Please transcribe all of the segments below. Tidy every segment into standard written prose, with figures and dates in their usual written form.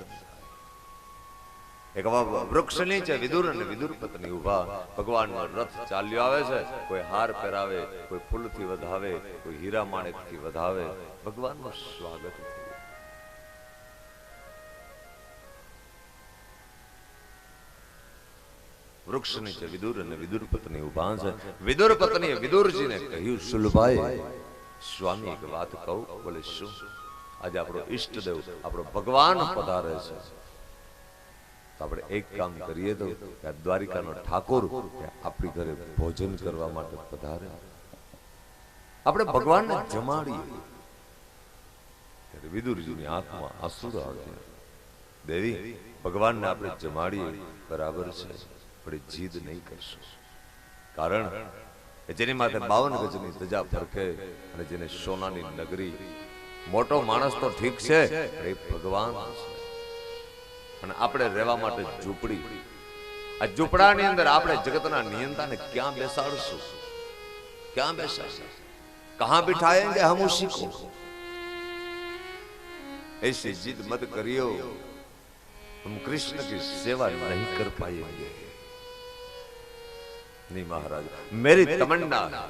દર્શન થાય. એક વૃક્ષ નીચે વિદુર અને વિદુર પત્ની ઉભા, ભગવાનનો રથ ચાલ્યો આવે છે. કોઈ હાર પહેરાવે, કોઈ ફૂલથી વધાવે, કોઈ હીરા માણેકથી વધાવે. ભગવાનનું સ્વાગત થયું. વૃક્ષ નીચે વિદુર અને વિદુર પત્ની ઉભા છે. વિદુર પત્નીએ વિદુરજીને કહ્યું, શુલભાઈ સ્વામી એક વાત કહું. બોલે શું? આજે આપણો ઈષ્ટદેવ આપણો ભગવાન પધારે છે, તો આપણે એક કામ કરીએ તો કે દ્વારિકાનો ઠાકોર આપણી ઘરે ભોજન કરવા માટે પધારે, આપણે ભગવાનને જમાડીએ. વિદુરજીની આંખમાં આંસુ આવ્યા. દેવી, ભગવાનને આપણે જમાડીએ બરાબર છે, આપણે જીદ નહીં કરશું. કારણ જેની માથે 52 ગજની ધજા ફરકે અને જેને સોનાની નગરી, મોટો માણસ તો ઠીક છે, એ ભગવાન છે. અને આપણે રહેવા માટે ઝૂંપડી, આ ઝૂંપડાની અંદર આપણે જગતના નિયંતાને ક્યાં બેસાડશું? ક્યાં બેસાડશું? કહાં बिठाएंगे हम उसी को? ऐसी जिद मत करियो, हम कृष्ण की सेवा नहीं कर पाएंगे. नहीं महाराज, मेरी तमन्ना है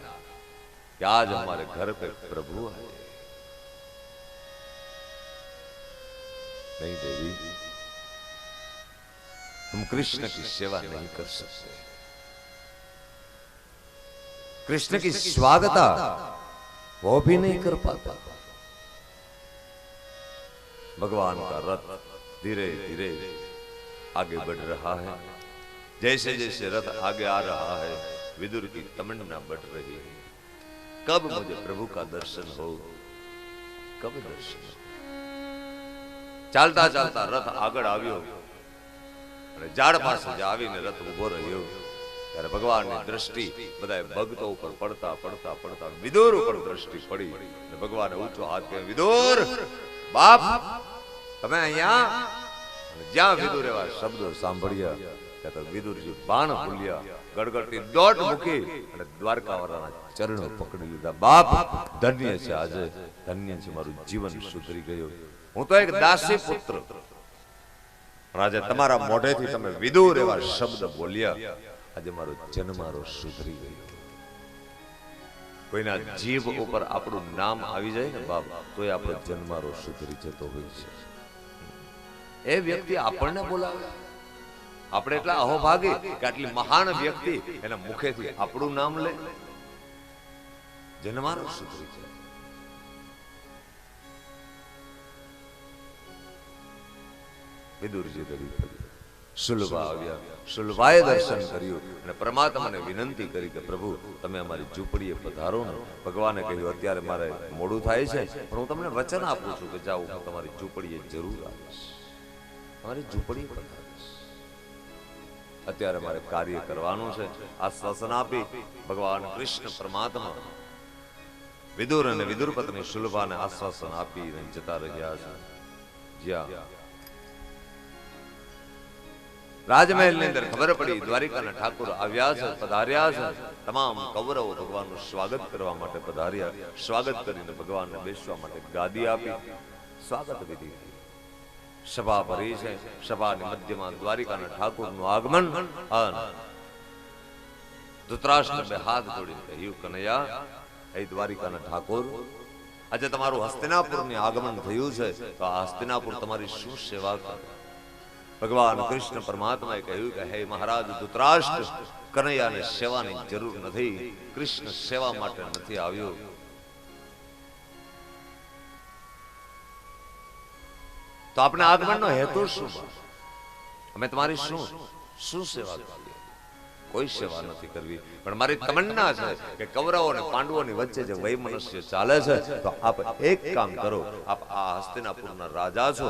कि आज हमारे घर पे प्रभु आए. नहीं देवी, हम कृष्ण की सेवा नहीं कर सकते. कृष्ण की स्वागता वो भी नहीं कर पाता. भगवान का रथ धीरे धीरे आगे बढ़ रहा है. जैसे जैसे रथ आगे आ रहा है, विदुर की तमन्ना बढ़ रही है. कब मुझे प्रभु का दर्शन हो, कब दर्शन हो. ચાલતા ચાલતા રથ આગળ આવ્યો અને ઝાડ પાસે જ આવીને રથ ઉભો રહ્યો. ત્યારે ભગવાનની દ્રષ્ટિ બધાય ભક્તો ઉપર પડતા પડતા પડતા વિદુર ઉપર દ્રષ્ટિ પડી અને ભગવાને ઊંચો હાથ કર્યો, વિદુર બાપ તમે અહીંયા. જ્યાં વિદુર એવા શબ્દો સાંભળ્યા ત્યાં તો વિદુરજી બાણ ભૂલ્યા, ગડગડતી દોટ મૂકી અને દ્વારકાવાળાના ચરણો પકડી લીધા. બાપ ધન્ય છે, આજે ધન્ય છે, મારું જીવન સુધરી ગયું. હું તો એક દાસી પુત્ર, આજે તમારા મોઢેથી તમે વિદુર એવા શબ્દ બોલ્યા, આજે મારો જન્મારો સુધરી ગયો. કોઈના જીભ ઉપર આપણું નામ આવી જાય ને બાપ, તોય આપણો જન્મારો સુધરી જતો હોય છે. એ વ્યક્તિ આપણને બોલાવે, આપણે એટલા અહોભાગી કે આટલી મહાન વ્યક્તિ એના મુખેથી આપણું નામ લે, જન્મારો સુધરી જાય. વિદુરજી શુલભા આવ્યા. શુલભાએ દર્શન કર્યું અને પરમાત્માને વિનંતી કરી કે પ્રભુ તમે અમારી ઝૂંપડીએ પધારો ને. ભગવાને કહ્યું અત્યારે મારે મોડું થાય છે, પણ હું તમને વચન આપું છું કે જાઓ, હું તમારી ઝૂંપડીએ જરૂર આવીશ, તમારી ઝૂંપડીએ પધારીશ. અત્યારે મારે કાર્ય કરવાનું છે. આશ્વાસન આપી ભગવાન કૃષ્ણ પરમાત્મા વિદુર અને વિદુર પત્ની શુલભાને આશ્વાસન આપીને જતા રહ્યા છે. જ્યાં રાજમહેલ ની અંદર ખબર પડી દ્વારિકાના ઠાકોર આવ્યા છે, પધાર્યા છે. તમામ કૌરવો ભગવાનનું સ્વાગત કરવા માટે પધાર્યા. સ્વાગત કરીને ભગવાનને બેસવા માટે ગાદી આપી, સ્વાગત વિધિ. સભા ભરી છે. સભાની મધ્યમાં દ્વારિકાના ઠાકોરનું આગમન. ધૃતરાષ્ટ્રએ હાથ જોડીને કહ્યું, કનૈયા, એ દ્વારિકાના ઠાકોર, આજે તમારું હસ્તિનાપુરની આગમન થયું છે, તો આ હસ્તિનાપુર તમારી શું સેવા કરે? ભગવાન કૃષ્ણ પરમાત્માએ કહ્યું કે હે મહારાજ ધૃતરાષ્ટ્ર, કનૈયાને સેવાની જરૂર નથી, કૃષ્ણ સેવા માટે નથી આવ્યો. તો આપણે આગમનનો હેતુ શું? અમે તમારી શું સેવા કરીએ? કોઈ સેવા નથી કરવી, પણ મારી તમન્ના છે કે કૌરવો અને પાંડવોની વચ્ચે જે વૈમનસ્ય ચાલે છે, તો આપ એક કામ કરો. આપ આ હસ્તિનાપુરના રાજા છો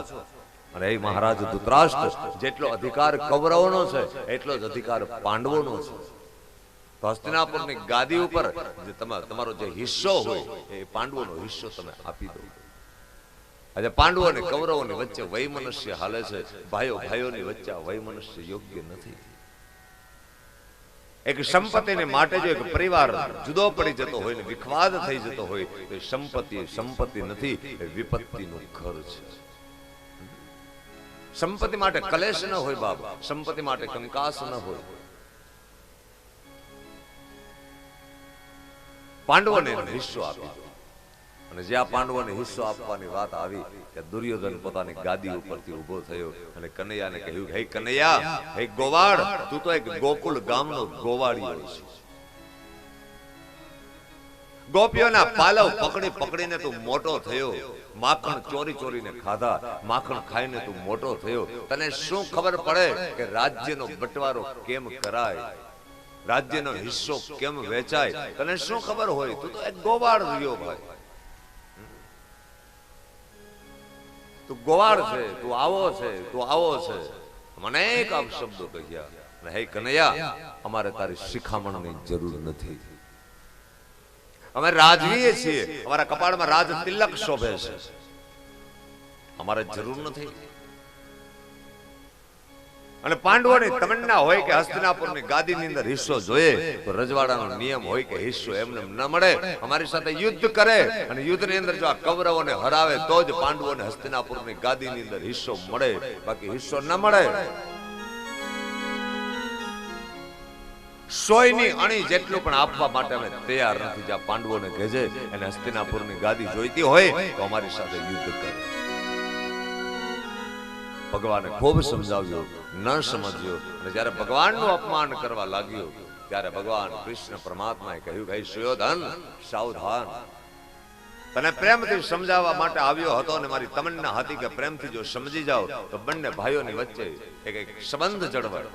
અને એ મહારાજ ધૃતરાષ્ટ્ર, જેટલો અધિકાર કૌરવોનો છે એટલો જ અધિકાર પાંડવોનો છે. તો હસ્તિનાપુરની ગાદી ઉપર તમારો જે હિસ્સો હોય એ પાંડવોનો હિસ્સો તમે આપી દો. આજે પાંડવો અને કૌરવોની વચ્ચે વૈમનસ્ય હાલે છે. ભાઈઓ ભાઈઓની વચ્ચે આ વૈમનસ્ય યોગ્ય નથી. એક સંપત્તિને માટે જો એક પરિવાર જુદો પડી જતો હોય ને વિખવાદ થઈ જતો હોય તો સંપત્તિ નથી, એ વિપત્તિનું ઘર છે. સંપત્તિ માટે કલેશ ન હોય બાપ, સંપત્તિ માટે કંકાસ ન હોય. પાંડવોને હિસ્સો આપ્યો અને જ્યાં પાંડવોને હિસ્સો આપવાની વાત આવી ત્યાં દુર્યોધન પોતાની ગાદી ઉપરથી ઉભો થયો અને કનૈયાને કહ્યું, હે કનૈયા, હે ગોવાળ, તું તો એક ગોકુળ ગામનો ગોવાળિયો છે. ગોપીઓના પાલવ પકડી પકડીને તું મોટો થયો, માખણ ચોરી ચોરીને ખાધા, માખણ ખાઈને તું મોટો થયો. તને શું ખબર પડે કે રાજ્યનો બટવારો કેમ કરાય, રાજ્યનો હિસ્સો કેમ વેચાય? તને શું ખબર હોય? તું તો એક ગોવાળ રહ્યો ભાઈ, તું ગોવાળ છે, તું આવો છે, તું આવો છે. અનેક અપશબ્દો કહ્યા. હે કનૈયા, અમારે તારી શિખામણની જરૂર નથી. અમે રાજવીએ છીએ, અમારા કપાળમાં રાજ તિલક શોભે છે, અમારે જરૂર નથી. અને પાંડવોની તમન્ના હોય કે હસ્તિનાપુરની ગાદીની અંદર હિસ્સો જોઈએ, તો રજવાડાનો નિયમ હોય કે હિસ્સો એમને ન મળે, અમારી સાથે યુદ્ધ કરે અને યુદ્ધની અંદર જો આ કૌરવોને હરાવે તો જ પાંડવોને હસ્તિનાપુરની ગાદીની અંદર હિસ્સો મળે, બાકી હિસ્સો ન મળે. સોયની અણી જેટલું પણ આપવા માટે અમે તૈયાર નથી. જ્યાં પાંડવોને કહેજે એને હસ્તિનાપુરની ગાદી જોઈતી હોય તો અમારી સાથે યુદ્ધ કરે. ભગવાને ખૂબ સમજાવ્યો, ન સમજ્યો. અને જ્યારે ભગવાનનું અપમાન કરવા લાગ્યો ત્યારે ભગવાન કૃષ્ણ પરમાત્માએ કહ્યું, હે સુયોધન, સાવધાન. તને પ્રેમથી સમજાવવા માટે આવ્યો હતો અને મારી તમન્ના હતી કે પ્રેમથી જો સમજી જાઓ તો બંને ભાઈઓની વચ્ચે એક સંબંધ જળવાય.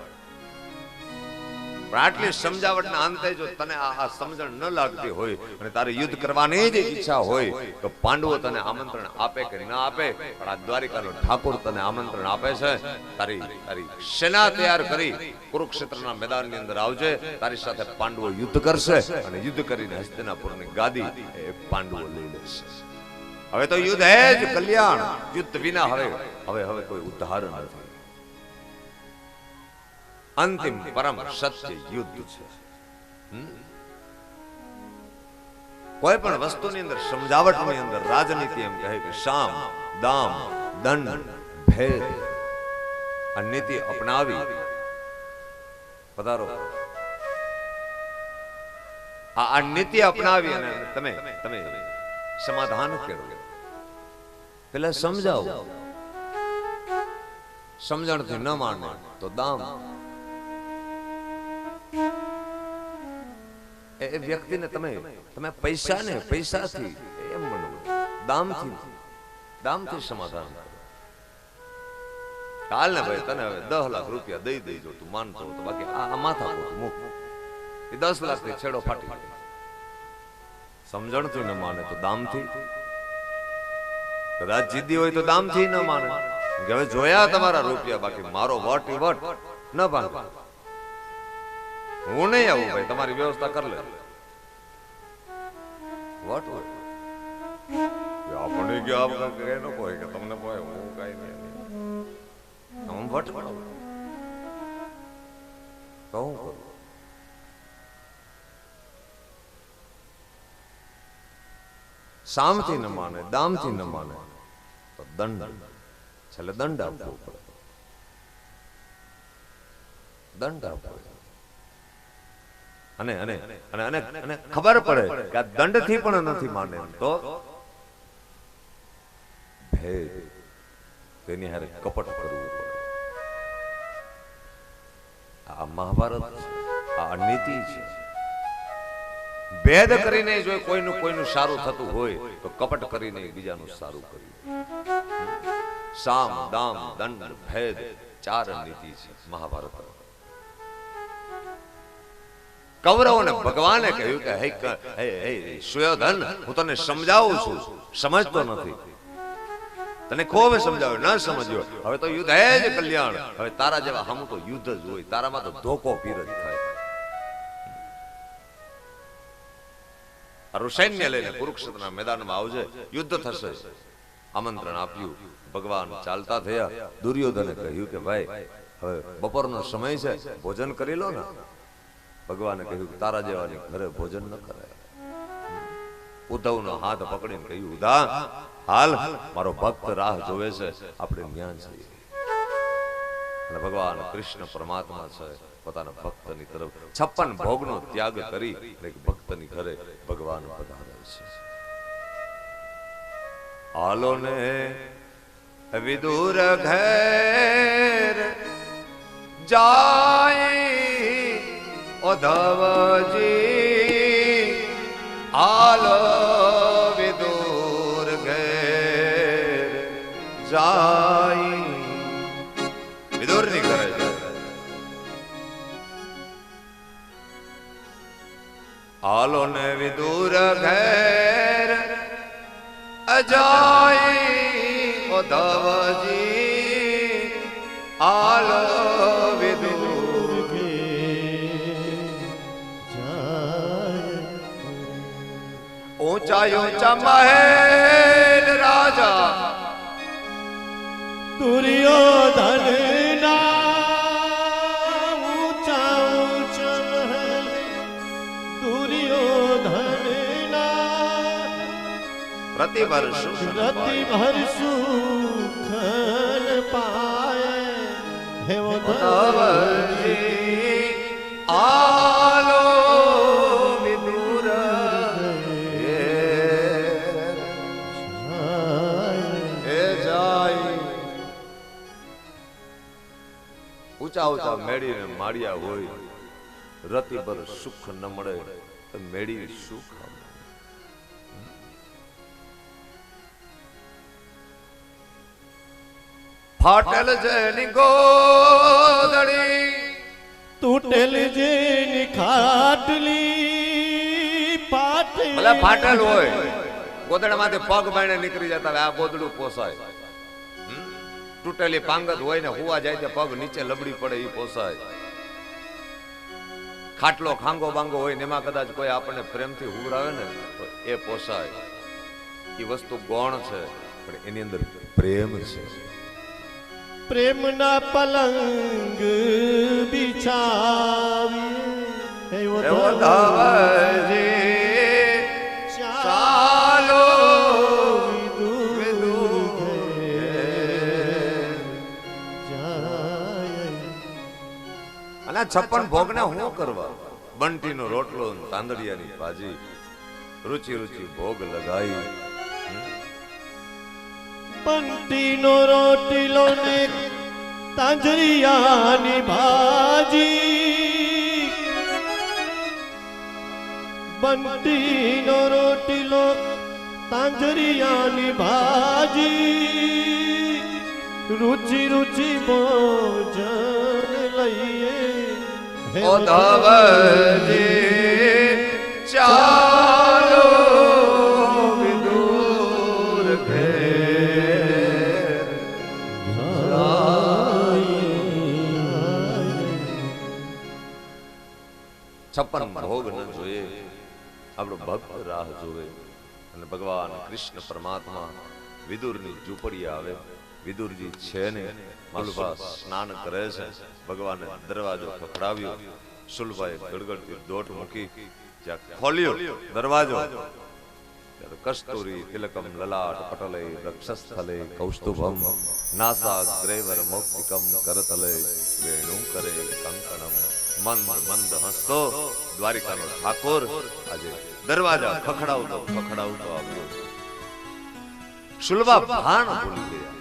પણ આટલી સમજાવટના અંતે જો તને આ સમજણ ન લાગતી હોય અને તારે યુદ્ધ કરવાની જ ઈચ્છા હોય તો પાંડવો તને આમંત્રણ આપે કે ન આપે, પણ આ દ્વારિકાનો ઠાકોર તને આમંત્રણ આપે છે. તારી સેના તૈયાર કરી કુરુક્ષેત્રના મેદાનની અંદર આવજે. તારી સાથે પાંડવો યુદ્ધ કરશે અને યુદ્ધ કરીને હસ્તિનાપુરની ગાદી એ પાંડવો લઈ લેશે. હવે તો યુદ્ધ હે જ કલ્યાણ. યુદ્ધ વિના હવે કોઈ ઉદ્ધાર નથી. અંતિમ પરમ સત્ય યુદ્ધ છે. કોઈ પણ વસ્તુની અંદર સમજાવટની અંદર રાજનીતિ એમ કહે કે સામ દામ દંડ ભેદ આ નીતિ અપનાવી પધારો. આ નીતિ અપનાવી અને તમે સમાધાન કરો. પેલા સમજાવો, સમજણથી ન માને તો દામ. એ વ્યક્તિને તમે પૈસાથી એમ બનો, દામથી સમાધાન કરો. હાલ ને ભાઈ, તને હવે 10 લાખ રૂપિયા દઈ દેજો, તું માનતો તો, બાકી આ માથા મૂક. એ 10 લાખ થી છેડો ફાટી જાય. સમજણથી ન માને તો દામથી. કદાચ જીદી હોય તો દામથી ન માને કે હવે જોયા તમારા રૂપિયા, બાકી મારો વટ ન ભાંગે. હું નહીં આવું ભાઈ, તમારી વ્યવસ્થા કરી લે. આપણે કે કોઈ કે તમને કોઈ હું કઈ નહીં, હું વટ કહું કરું. સામથી ન માને, દામથી ન માને તો દંડ, છેલ્લે દંડ આપવો પડે. દંડ આપવો અને ખબર પડે કે આ દંડથી પણ નથી માને તો ભેદ, તેની હારે કપટ કરવું પડે. આ મહાભારત, આ નીતિ છે. ભેદ કરીને જો કોઈનું સારું થતું હોય તો કપટ કરીને બીજાનું સારું કર્યું. સામ દામ દંડ ભેદ 4 નીતિ છે મહાભારત. કૌરવોને ભગવાને કહ્યું કે હે સુયોધન, હું તને સમજાવું છું, સમજતો નથી. તને ખૂબ સમજાવ્યો, ન સમજ્યો. હવે તો યુદ્ધ હે જ કલ્યાણ. હવે તારા જેવા હમ તો યુદ્ધ જ હોય, તારામાં તો ધોકો પીર જ થાય. સૈન્ય લઈને કુરુક્ષેત્રના મેદાનમાં આવજે, યુદ્ધ થશે. આમંત્રણ આપ્યું. ભગવાન ચાલતા થયા. દુર્યોધને કહ્યું કે ભાઈ હવે બપોરનો સમય છે, ભોજન કરી લો ને. ભગવાને કહ્યું તારા જેવાની ઘરે ભોજન ન કરાય. ઉદ્ધવનો હાથ પકડીને કહ્યું, ઉદ્ધવ હાલ, મારો ભક્ત રાહ જોવે છે, આપણે ન્યા છીએ. અને ભગવાન કૃષ્ણ પરમાત્મા છે પોતાના ભક્તની તરફ 56 ભોગનો ત્યાગ કરી એક ભક્તની ઘરે ભગવાન પધારે છે. આલો ને વિદુર ઘેર જાય ઉદ્ધવજી, આલો વિદુર ઘેર જાય. વિદુર ની ઘરે જાય. આલો ને વિદુર ઘેર જાય ઉદ્ધવજી, આલો વિદુર ઊંચા ઊંચા મહેલ રાજા દુર્યોધન ના ઊંચા ઊંચા મહેલ, દુર્યોધન ના પ્રતિભર સુખન પાય હે ઉદ્ધવજી, આલો વિદુર એ જાય. ઊંચા ઊંચા મેળીને માળિયા હોય, રતિ પર સુખ ન મળે તો મેળી સુખ આવે. ફાટેલ જેની ગોદડી, તૂટેલ જેની ખાટલી, ભલે ફાટેલ હોય ગોદડામાંથી પગ બાઈને નીકળી જતા આ ગોદડું પોસાય. તૂટેલી પાંગત હોય ને હુવા જાય તે પગ નીચે લબડી પડે એ પોસાય. ખાટલો ખાંગો બાંગો હોય ને એમાં કદાચ કોઈ આપણને પ્રેમથી હુવરાવે ને તો એ પોસાય. એ વસ્તુ ગૌણ છે પણ એની અંદર પ્રેમ છે. પ્રેમના પલંગ બિછાવી ચાલો અને 56 ભોગને હું કરવા? બંટીનો રોટલો તાંદડિયાની ભાજી, રુચિ રુચિ ભોગ લગાઈ. બંટીનો રોટલો ને તાંજરિયાની ભાજી, બંટીનો રોટલો તાંજરિયાની ભાજી, રુચિ રુચિ ભોજન લઈએ ઉદ્ધવજી, ચાલો વિદુર ઘેર જાય. 56 ભોગ ન જોઈએ, આપણો ભક્ત રાહ જોવે. અને ભગવાન કૃષ્ણ પરમાત્મા વિદુરની ઝૂંપડી આવે. વિદુરજી છે ને સુલભા સ્નાન કરે છે. ભગવાને દરવાજો ખખડાવ્યો. સુલભાએ ગડગડતી દોટ મૂકી. જ્યાં ખોલ્યો દરવાજો કસ્તુરી તિલકમ લલાટ પટલે વક્ષસ્થલે કૌસ્તુભમ નાસાગ્રેવર મૌક્તિકમ કરતલે વેણુ કરે કંકણમ. મંદ મંદ હસતો દ્વારિકાનો ઠાકોર આજે દરવાજા ખખડાવતો આવ્યો. સુલભા ભાન ભૂલી ગયા.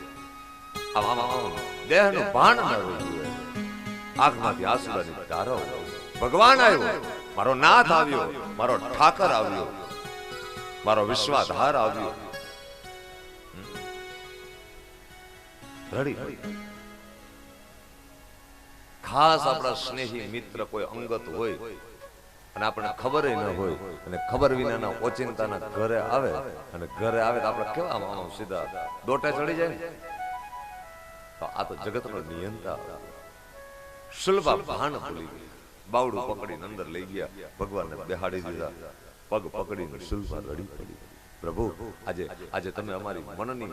દેહનું ભાન ન રહ્યું. આંખમાંથી આંસુડાની ધારો. ભગવાન આવ્યો, મારો નાથ આવ્યો, મારો ઠાકર આવ્યો, મારો વિશ્વાધાર આવ્યો. રડી ખાસ આપણા સ્નેહી મિત્ર કોઈ અંગત હોય અને આપણે ખબર ન હોય અને ખબર વિનાના ઓચિંતાના ઘરે આવે અને ઘરે આવે તો આપણે કેવા માનો સીધા દોટે ચડી જાય ને. તો આ તો જગતનો નિયંતા. સુલભા ભાન ભૂલી ગઈ. બાવડું પકડીને અંદર લઈ ગયા. ભગવાનને બેહાડી દીધા. પગ પકડીને સુલભા રડી પડી. પ્રભુ આજે તમે અમારી મનની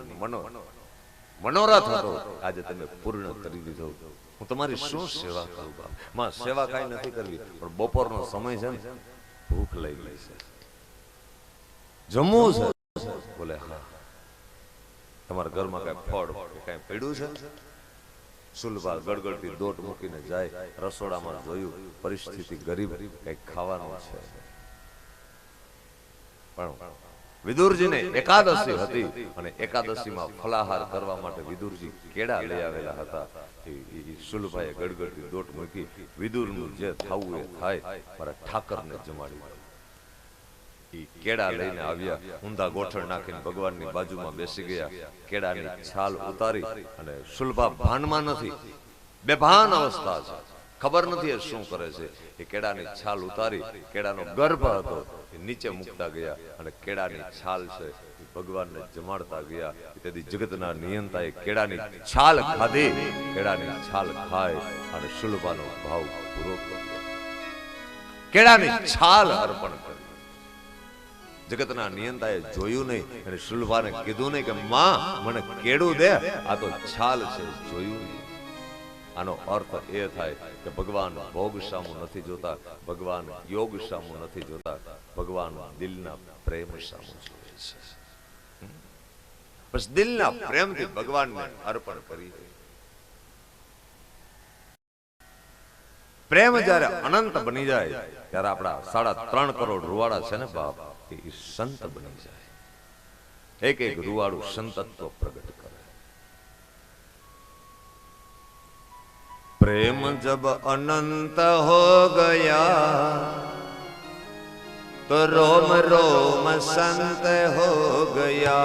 મનોરથ હતો આજે તમે પૂર્ણ કરી દીધો. હું તમારી શું સેવા કરું બાપ? માં સેવા કાંઈ નથી કરવી પણ બપોરનો સમય છે ને ભૂખ લઈ ગઈ છે, જમવું છે. બોલે હા. તમારા ઘરમાં કઈ ફળ કઈ પડ્યું છે? સુલભા ગડગડતી દોટ મૂકીને જાય. રસોડામાં જોયું, પરિસ્થિતિ ગરીબ, કઈક ખાવાનું છે. પણ વિદુરજીને એકાદશી હતી અને એકાદશીમાં ફલાહાર કરવા માટે વિદુરજી કેળા લઈ આવેલા હતા. સુલભાએ ગડગડતી દોટ મૂકી, વિદુરનું જે થવું એ થાય, મારા ઠાકરને જમાડી. કેળા લઈને આવ્યા, ઊંધા ગોઠણ નાખીને ભગવાનની બાજુમાં બેસી ગયા. કેળાની છાલ ઉતારી અને સુલભા ભાનમાં નથી, બેભાન અવસ્થા છે, ખબર નથી એ શું કરે છે. એ કેળાની છાલ ઉતારી, કેળાનો ગર્ભ હતો એ નીચે મૂકતા ગયા અને કેળાની છાલ છે એ ભગવાનને જમાડતા ગયા. તેથી જગતના નિયંતાએ કેળાની છાલ ખાધી. કેળાની છાલ ખાય અને સુલભાનો ભાવ પૂરો કર્યો. કેળાની છાલ અર્પણ કરી. જગતના નિયંતાએ જોયું નહીં અને સુલભાને કીધું નહીં કે માં મને કેળું દે, આ તો છાલ છે, જોયું નહીં. આનો અર્થ એ થાય કે ભગવાન ભોગ સામું નથી જોતા, ભગવાન યોગ સામું નથી જોતા, ભગવાન દિલના પ્રેમ સામું જોવે છે. બસ દિલના પ્રેમથી ભગવાનને અર્પણ કરી. પ્રેમ જ્યારે અનંત બની જાય ત્યારે આપણા 3.5 કરોડ રૂવાડા છે ને બાપ, એ સંત બની જાય. એક એક રૂવાડું સંતત્વ પ્રગટ કરે. प्रेम जब अनंत हो गया तो रोम रोम संत हो गया.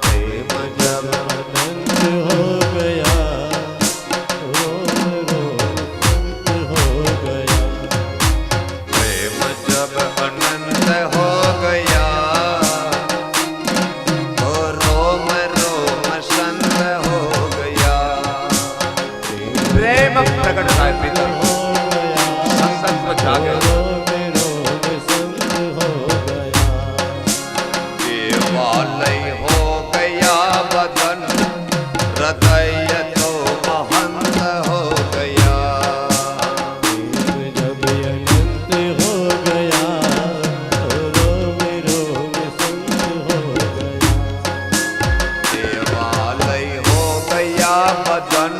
प्रेम जब अनंत हो गया, रोम रोम संत हो गया. प्रेम जब अनंत हो गया तो रोम रोम संत हो गया. प्रेम प्रकट થાય પિતર, સંતત્વ જાગે. देवालय हो गया बदन, हृदय तो महंत हो गया. जब अनंत हो गया, रोम रोम संत हो गया. देवालय हो गया बदन,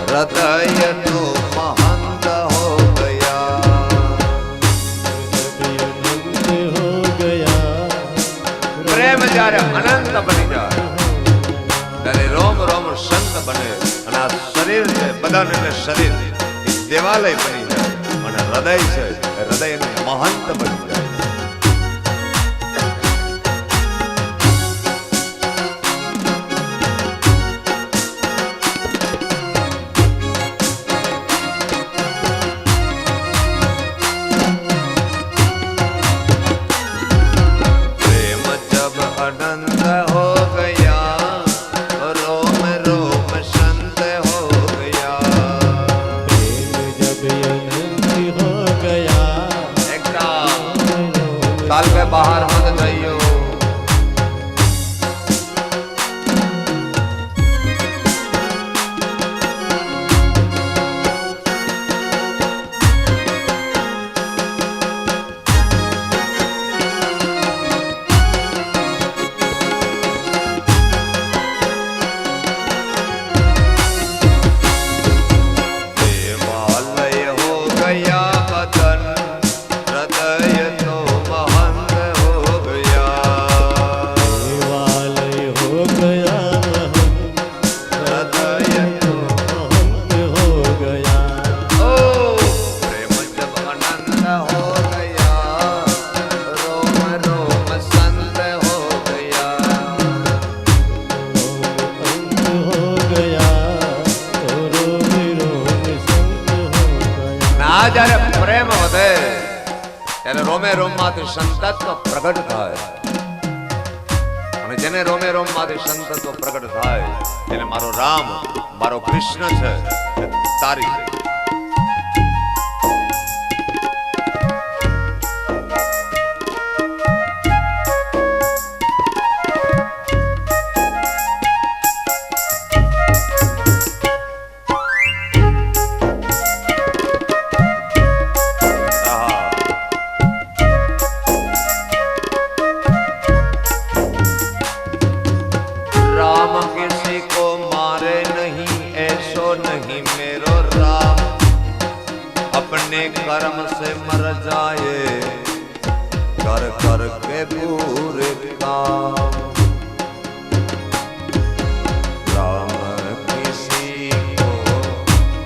हृदय तो महंत हो गया. પ્રેમ જ્યારે અનંત બની જાય ત્યારે રોમ રોમ સંત બને અને આ શરીર છે, બદન એટલે શરીર એ દેવાલય બની જાય અને હૃદય છે એ હૃદયનું મહંત બની જાય. अनंत हो गया, रोम रोम संत हो गया. प्रेम जब अनंत हो गया, एकदम साल पे बाहर मत जाइयो. જ્યારે પ્રેમ વધે ત્યારે રોમે રોમ માંથી સંતત્વ પ્રગટ થાય અને જેને રોમે રોમ માંથી સંતત્વ પ્રગટ થાય એને મારો રામ, મારો કૃષ્ણ છે તારી છે. राम किसी को कर्म से मर जाए, कर कर के पूरे काम। राम किसी को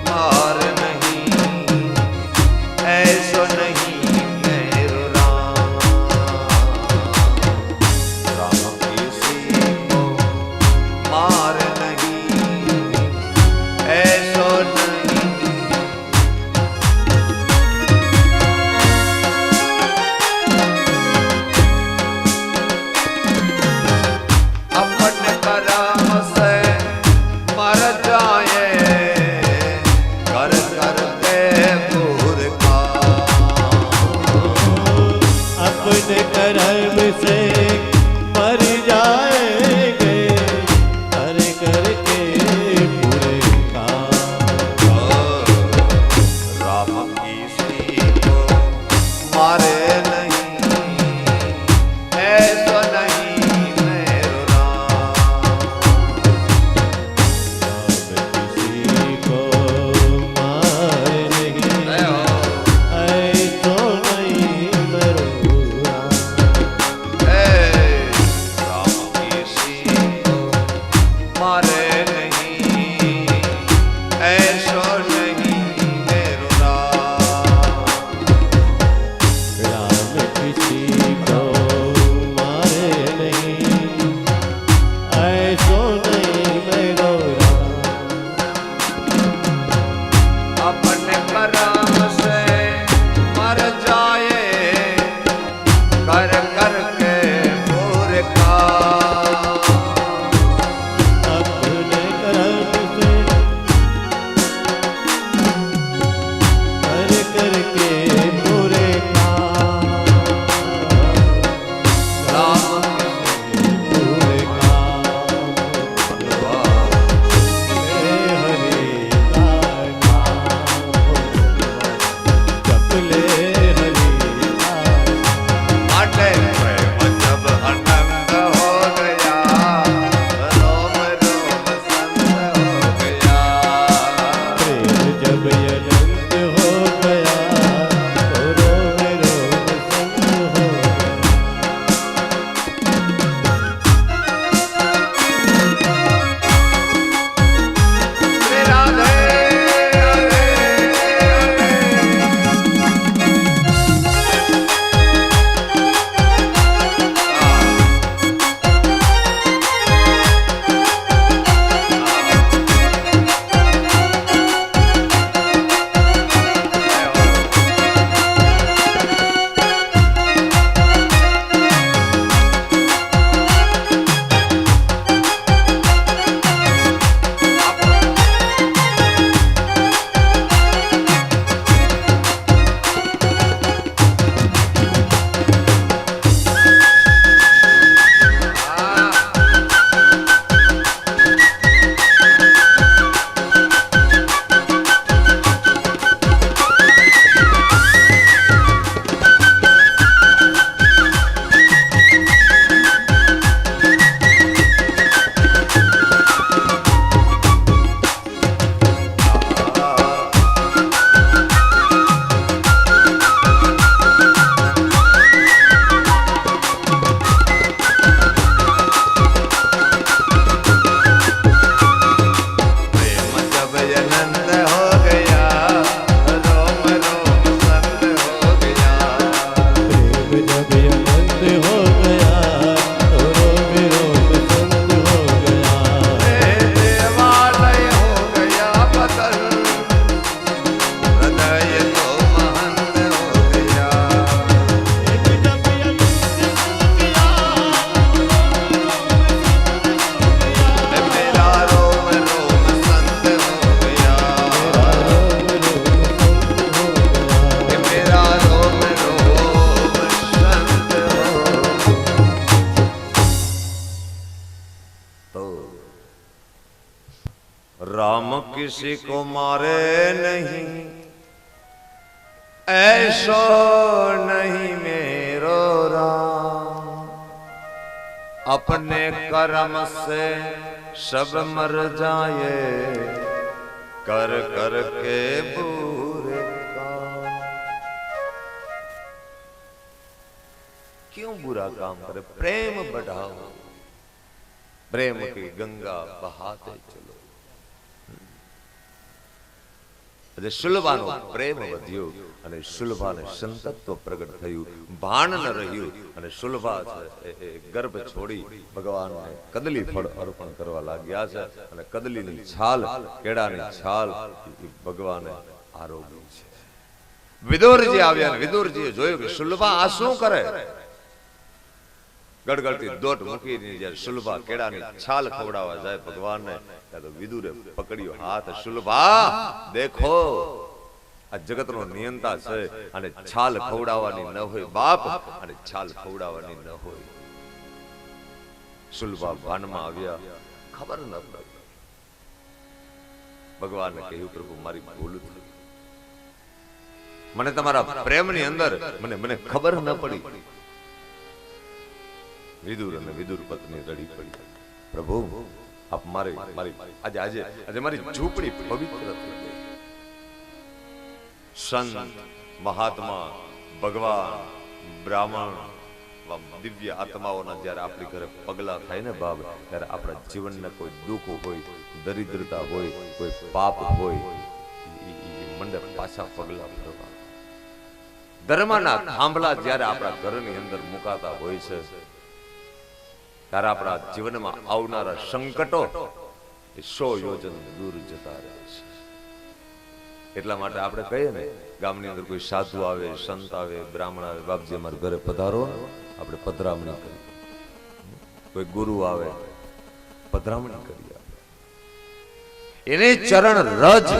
मार नहीं, ऐसो नहीं मेरो राम। राम किसी को मार नहीं, ऐसो नहीं। अपने कर्म से मर जाए, कर कर के पूरे काम। अपने कर्म से मर जाएंगे, कर करके पूरे काम। राम किसी को मारे नहीं, ऐसा नहीं मेरो राम। राम किसी को मारे नहीं, ऐसो नहीं मेरो राम। राम किसी को मारे नहीं, ऐसो नहीं मेरो राम। राम किसी को मारे नहीं, ऐसो नहीं मेरो राम। अपने कर्म से मर जाए, कर कर के पूरे काम। अपने कर्म से कर करके पूरे काम। राम पूरे काम हे हरि का नाम जप ले हरि का। आटे प्रेम जब अनंत हो गया, रोम रोम संत हो गया। प्रेम जब अनंत हो गया, तो रोम रोम संग हो गया। राधे प्रेम जब अनंत हो गया, रोम रोम संत हो गया। प्रेम जब अनंत हो गया, तो रोम रोम संग हो गया। देवालय हो गया बदल, हृदय तो महंत हो गया। प्रेम जब अनंत हो गया, मेरा रोम रोम संत हो गया। मेरा रोम रोम संत हो। तो राम किसी को मारे नहीं, ऐसो नहीं मेरो राम। अपने कर्म से सब मर जाए, कर कर के बुरे काम। बुरा काम करे, प्रेम बढ़ाओ, प्रेम की गंगा बहाते चलो। એટલે શુલભાનો પ્રેમ વધ્યો અને શુલભાને સંતત્વ પ્રગટ થયું, ભાન ન રહ્યું અને શુલભા છે એ ગર્ભ છોડી ભગવાનને કદલી ફળ અર્પણ કરવા લાગ્યા છે અને કદલીની છાલ, કેળાની છાલ એ ભગવાને આરોગી છે. વિદુરજી આવ્યા અને વિદુરજીએ જોયું કે શુલભા આ શું કરે. ગડગડતી દોટ મૂકીને જ્યારે શુલભા કેળાની છાલ ખવડાવવા જાય ભગવાનને, ત્યારે વિદુરે પકડ્યો હાથ. શુલભા દેખો, આ જગતનો નિયંતા છે અને છાલ ખવડાવવાની ન હોય બાપ, અને છાલ ખવડાવવાની ન હોય. શુલભા ભાનમાં આવ્યા, ખબર ન પડી. ભગવાનને કહ્યું પ્રભુ મારી ભૂલ થઈ, મને તમારા પ્રેમની અંદર મને ખબર ન પડી. વિદુર અને વિદુર પત્ની રડી પડી, પ્રભુ આપ મારી આજે મારી ઝૂંપડી પવિત્ર થઈ ગઈ. સંત, મહાત્મા, ભગવાન, બ્રાહ્મણ, દિવ્ય આત્માઓના જ્યારે આપણી ઘરે પગલા થાય ને બાપ, ત્યારે આપણા જીવનના કોઈ દુઃખ હોય, દરિદ્રતા હોય, કોઈ પાપ હોય, મંડે પાછા પગલા ફરવા. ધર્મના થાંભલા જ્યારે આપણા ઘરની અંદર મુકાતા હોય છે, ત્યારે આપણા જીવનમાં આવનારા સંકટો એ 100 યોજન દૂર જતા રહે છે. એટલા માટે આપણે કહીએ ને, ગામની અંદર કોઈ સાધુ આવે, સંત આવે, બ્રાહ્મણ આવે, બાપજી અમારા ઘરે પધારો, આપણે પધરામણી કરીએ. કોઈ ગુરુ આવે, પધરામણી કરીએ. એને ચરણ રજ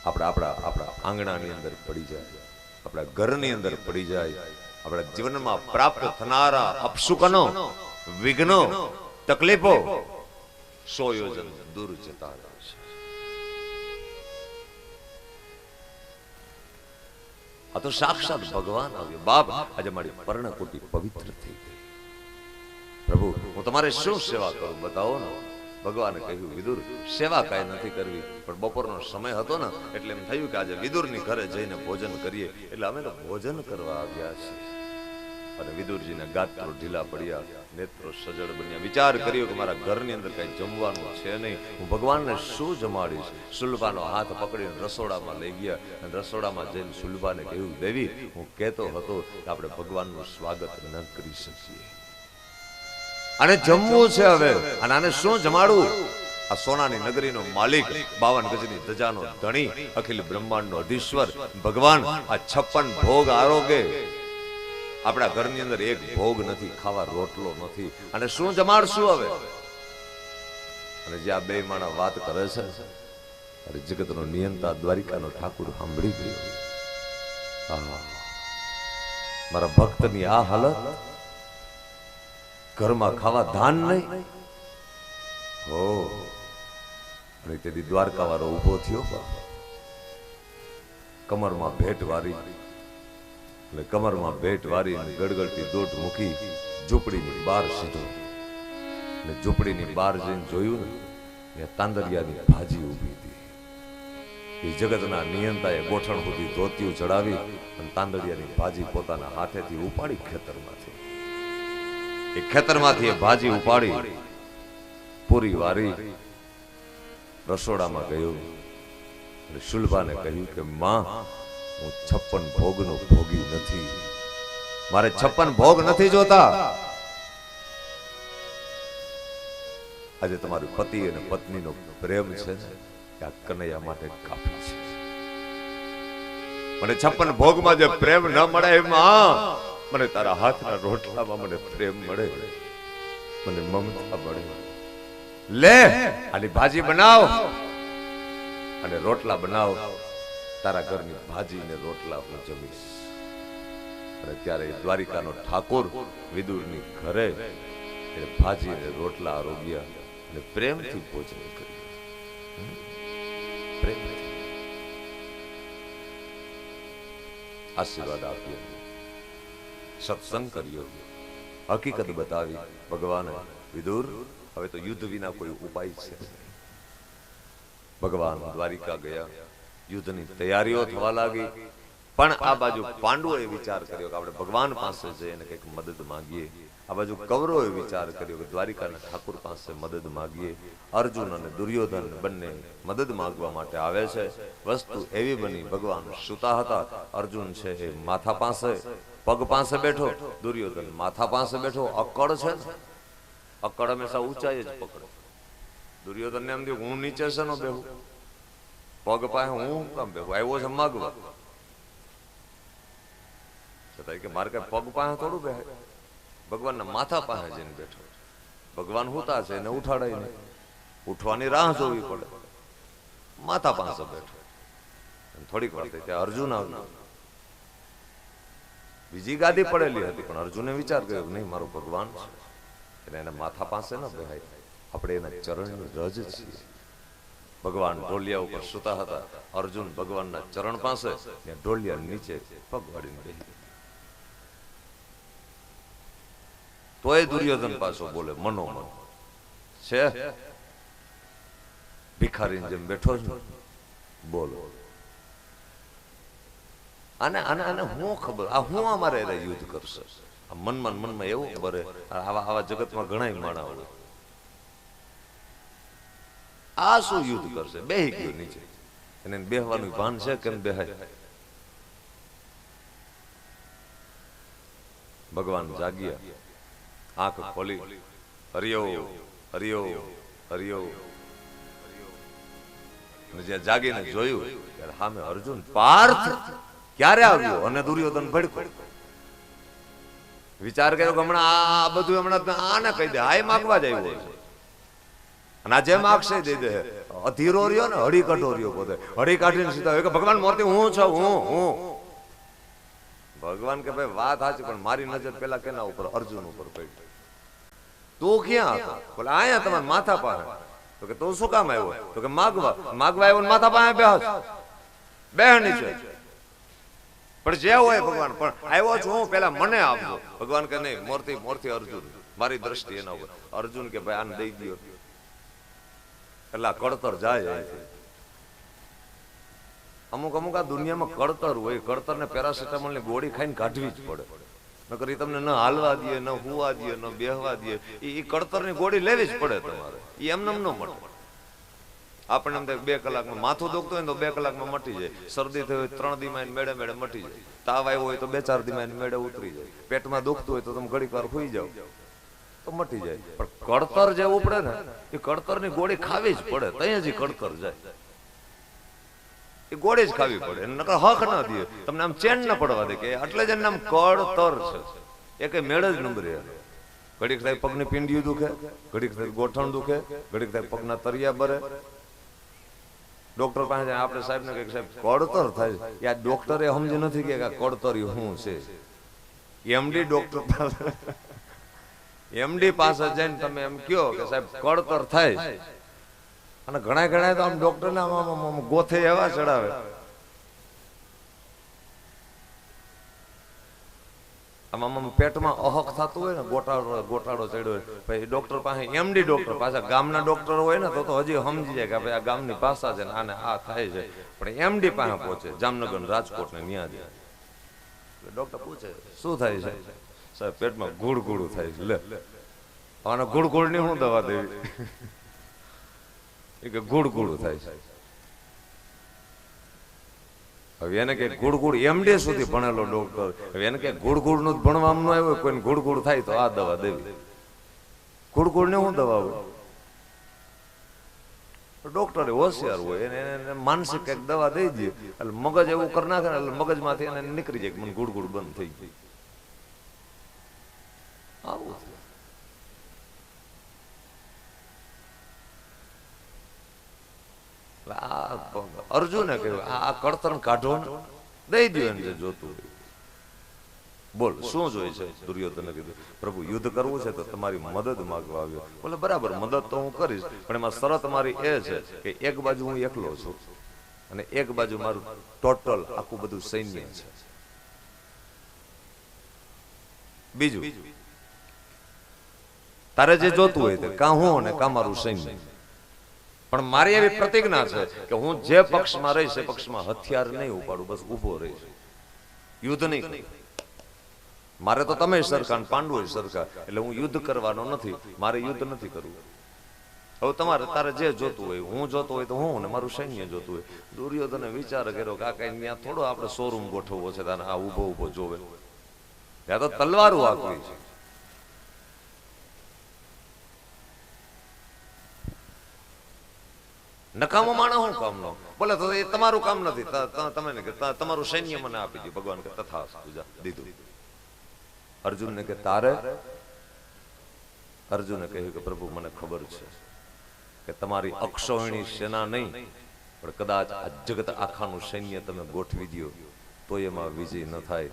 આપણા આંગણાની અંદર પડી જાય, આપણા ઘરની અંદર પડી જાય. આપણા જીવનમાં પ્રાપ્ત થનારા અપશુકનો, વિઘ્નો, તકલીફો 100 યોજન દૂર જતા રહે છે. આ તો સાક્ષાત ભગવાન આવ્યો. બાપ આજે મારી પર્ણકુટી પવિત્ર થઈ ગઈ. પ્રભુ હું તમારે શું સેવા કરું બતાવો ને. ભગવાને કહ્યું વિદુર સેવા કાંઈ નથી કરવી, પણ બપોરનો સમય હતો ને એટલે એમ થયું કે આજે વિદુરની ઘરે જઈને ભોજન કરીએ, એટલે અમે તો ભોજન કરવા આવ્યા છીએ. અને વિદુરજીના ગાત્રો ઢીલા પડ્યા, નેત્રો સજળ બન્યા. વિચાર કર્યો કે મારા ઘરની અંદર કઈ જમવાનું છે નહીં, હું ભગવાનને શું જમાડીશ. શુલભાનો હાથ પકડીને રસોડામાં લઈ ગયા અને રસોડામાં જઈને શુલભાને કહ્યું, દેવી હું કહેતો હતો કે આપણે ભગવાનનું સ્વાગત ન કરી શકીએ, અને જમવું છે હવે, અને આને શું જમાડવું. આ સોનાની નગરીનો માલિક, 52 ગજની ધજાનો ધણી, અખિલ બ્રહ્માંડનો અધીશ્વર ભગવાન આ 56 ભોગ આરોગે. આપણા ઘરની અંદર એક ભોગ નથી, ખાવા રોટલો નથી, અને શું જમાડશું હવે. અને જે આ બે માણા વાત કરે છે, અરે જગતનો નિયંતા દ્વારિકાનો ઠાકુર સાંભળી ગયો. મારા ભક્તની આ હાલત, ઘરમાં ખાવા ધાન નહીં. હો, અને તેથી દ્વારકા વાળો ઉભો થયો, કમરમાં ભેટ વારી, એટલે કમરમાં ભેટ વારી ગડગડતી દોટ મૂકી ઝૂંપડીની બહાર સીધો. એટલે ઝૂંપડીની બહાર જઈને જોયું ને, તાંદરિયાની ભાજી ઊભી હતી. એ જગતના નિયંતાએ ગોઠણ સુધી ધોતિયું ચડાવી અને તાંદરિયાની ભાજી પોતાના હાથેથી ઉપાડી ખેતરમાંથી. એ ખેતરમાંથી એ ભાજી ઉપાડી પૂરી વારી રસોડામાં ગયો. અને શુલભાને કહ્યું કે માં, હું 56 ભોગનો ભોગી નથી, મારે 56 ભોગ નથી જોતા. આજે તમારું પતિ અને પત્નીનો પ્રેમ છે ને, આ કનૈયા માટે કાફી છે. મને 56 ભોગમાં જે પ્રેમ ન મળે, એમાં મને તારા હાથના રોટલામાં મને પ્રેમ મળે, મને મમતા મળે. લે આની ભાજી બનાવ અને રોટલા બનાવ, તારા ઘરની ભાજી ને રોટલા હું જમીશ. અને ત્યારે દ્વારિકાનો ઠાકોર વિદુરની ઘરે એને ભાજી ને રોટલા આરોગ્યા અને પ્રેમથી ભોજન કર્યું. પ્રેમથી આશીર્વાદ આપ્યો, સત્સંગ કર્યો, હકીકત બતાવી. ભગવાન વિદુર, હવે તો યુદ્ધ વિના કોઈ ઉપાય છે. ભગવાન દ્વારિકા ગયા, યુદ્ધની તૈયારીઓ થવા લાગી. પણ આ બાજુ પાંડવોએ વિચાર કર્યો કે આપણે ભગવાન પાસે જઈને કંઈક મદદ માંગીએ. આ બાજુ કૌરવોએ વિચાર કર્યો કે દ્વારિકાના ઠાકુર પાસે મદદ માંગીએ. અર્જુન અને દુર્યોધન બંને મદદ માંગવા માટે આવે છે. વસ્તુ એવી બની, ભગવાન સૂતા હતા. અર્જુન છે એ માથા પાસે પગ પાસે બેઠો, દુર્યોધન માથા પાસે બેઠો. અક્કડ છે ને, અક્કડ હંમેશા ઊંચાઈ જ પકડે. દુર્યોધન ને એમ થયું હું નીચે છે નો બેહું, પગ પાસે હું કામ બેહું, આવ્યો છે માગવા. છતાં કે મારે કઈ પગ પાસે થોડું બેહે, ભગવાનના માથા પાસે જઈને બેઠો. ભગવાન હુતા છે એને ઉઠાડાય નહીં, ઉઠવાની રાહ જોવી પડે. માથા પાસે બેઠો. થોડીક વાર થઈ ત્યાં અર્જુન આવ્યો. બીજી ગાદી પડેલી હતી પણ અર્જુને વિચાર કર્યો નહીં મારો ભગવાન છે એટલે એના માથા પાસે ન બેહાય, આપણે એના ચરણની રજ છીએ. ભગવાન ઢોલિયા ઉપર સૂતા હતા. અર્જુન ભગવાનના ચરણ પાસે ને ઢોલિયા નીચે પગ વાળીને બેહી. તોય દુર્યોધન પાછો બોલે મનોમન છે ભિખારીની જેમ બેઠો છે. બોલો આને આને આને હું ખબર, આ હું અમારે એને યુદ્ધ કરશે. આ મનમાં એવું બરે. આવા જગતમાં ઘણા માણા હોય. આ શું યુદ્ધ કરશે? બેહી ગયો નીચે. એને બેહવાનું ભાન છે કેમ બેહાય? ભગવાન જાગ્યા, આંખ ખોલી, હરિયો હરિયો હરિયો. જ્યાં જાગીને જોયું ત્યારે સામે અર્જુન પાર્થ ક્યારે આવ્યો અને દુર્યોધન ભડકો. વિચાર કર્યો કે હમણાં આ બધું હમણાં આને કહી દે, આ માગવા જ આવ્યો છે. અને આ જે માગશે દઈ દે. અધીરો રહ્યો ને હળી કાઢો રહ્યો, પોતે હળી કાઢીને સીધા કે ભગવાન મોતી હું છું, હું. ભગવાન કે ભાઈ વાત સાચી પણ મારી નજર પેલા કેના ઉપર? અર્જુન ઉપર પડી. તું ક્યાં હતો? બોલે આયા તમારા માથા પાસે. તો કે તું શું કામ આવ્યો? તો કે માગવા આવ્યો ને માથા પાસે બેહ નીચે. પણ જે હોય ભગવાન, પણ આવ્યો છું હું, પેલા મને આપજો. ભગવાન કે નહીં, મોરથી અર્જુન, મારી દ્રષ્ટિ એના ઉપર. અર્જુન કે ભાઈ આને દઈ દો. એટલે કડતર જાય. અમુક આ દુનિયામાં કડતર હોય. કડતર ને પેરાસિટામોલ ની ગોળી ખાઈને કાઢવી જ પડે. નકર એ તમને ન હાલવા દે, ન હુવા દે, ન બેહવા દે. એ કડતર ની ગોળી લેવી જ પડે તમારે. એ એમને ન મળે. આપણે એમ 2 કલાકમાં માથું દુખતું હોય તો 2 કલાકમાં મટી જાય. શરદી થઈ હોય 3 દીમાં મેળે મટી જાય. તાવ આવ્યો હોય તો 2-4 દીમાં મેળે ઉતરી જાય. પેટમાં દુખતું હોય તો તમે ઘડીક વાર સુઈ જાઓ તો મટી જાય. પણ કડતર જે ઉપડે ને એ કડતર ની ગોળી ખાવી જ પડે. ત્યાં જ કડતર જાય. એ ગોળી જ ખાવી પડે. નકર હક ના દે તમને, આમ ચેન ના પડવા દે કે એટલે જ એનું નામ કડતર છે. એ કઈ મેળ જ નંબરે. ઘડીક થાય પગની પિંડિયું દુખે, ઘડીક થાય ગોઠણ દુખે, ઘડીક થાય પગના તરિયા બરે. ડોક્ટર પાસે આપણે સાહેબ ને કે સાહેબ કડતર થાય. યા ડોક્ટરે સમજી નથી કે કડતર શું છે. એમડી ડોક્ટર પાસે, એમડી પાસે જઈને તમે એમ કયો કે સાહેબ કડતર થાય. અને ઘણા તો આમ ડોક્ટર ને ગોથે એવા ચડાવે. આમાં પેટમાં અહક થતું હોય ને, ગોટાળો ચડ્યો હોય, પછી ડોક્ટર પાસે, એમડી ડોક્ટર પાસે, ગામના ડોક્ટર હોય ને તો હજી સમજી જાય કે ભાઈ આ ગામની ભાષા છે ને આને આ થાય છે. પણ એમડી પાસે પહોંચે, જામનગર રાજકોટ ને ત્યાં જાય. ડોક્ટર પૂછે શું થાય છે? સાહેબ પેટમાં ગુડ થાય છે. લે આને ગુડ ની શું દવા દેવી? એ કે ગુડ થાય છે. હવે એને કે ગુડ એમડી સુધી ભણેલો ડોક્ટર, હવે એને કે ગુડ નું ભણવામાં ન આવ્યું, કોઈને ગુડ થાય તો આ દવા દેવી. ગુડ ને શું દવા હોય? ડોક્ટર હોશિયાર હોય, એને માનસિક કઈક દવા દઈ દે એટલે મગજ એવું કરી નાખે ને એટલે મગજમાંથી એને નીકળી જાય કે મને ગુડ બંધ થઈ ગઈ. આવું અર્જુને કહ્યું આ કડતર કાઢો ને દઈ દો એને જે જોતું હોય. બોલ શું જોઈ છે? દુર્યોધને કીધું પ્રભુ યુદ્ધ કરવું છે તો તમારી મદદ માંગવા આવ્યો. બોલે બરાબર, મદદ તો હું કરીશ, પણ એમાં શરત મારી એ છે કે એક બાજુ હું એકલો છું અને એક બાજુ મારું ટોટલ આખું બધું સૈન્ય છે. બીજું તારે જે જોતું હોય તે કા હું અને કા મારું સૈન્ય. પણ મારી એવી પ્રતિજ્ઞા છે કે હું જે પક્ષમાં રહીશ એ પક્ષમાં હથિયાર નહીં ઉપાડું, બસ ઉભો રહીશ. યુદ્ધ નહીં કરું. મારે તો તમે સરખા ને પાંડવો સરખા, એટલે હું યુદ્ધ કરવાનો નથી, મારે યુદ્ધ નથી કરવું. હવે તમારે તારે જે જોતું હોય, હું જોતો હોય તો હું, ને મારું સૈન્ય જોતું હોય. દુર્યોધને વિચાર કર્યો કે આ કઈ ત્યાં થોડો આપણે શોરૂમ ગોઠવવો છે, તારે આ ઉભો ઉભો જોવે, ત્યાં તો તલવારો આપવી છે. નકામો માણસ શું કામ નો બોલે, તો એ તમારું કામ નથી, તમે તમારું સૈન્ય મને આપી દે. ભગવાન કે તથાસ્તુ, દીધું. અર્જુનને કે તારે, અર્જુને કહ્યું કે પ્રભુ મને ખબર છે કે તમારી અક્ષોહિણી સેના નહીં, પણ કદાચ આ જગત આખાનું સૈન્ય તમે ગોઠવી દો તો એમાં વિજય ન થાય.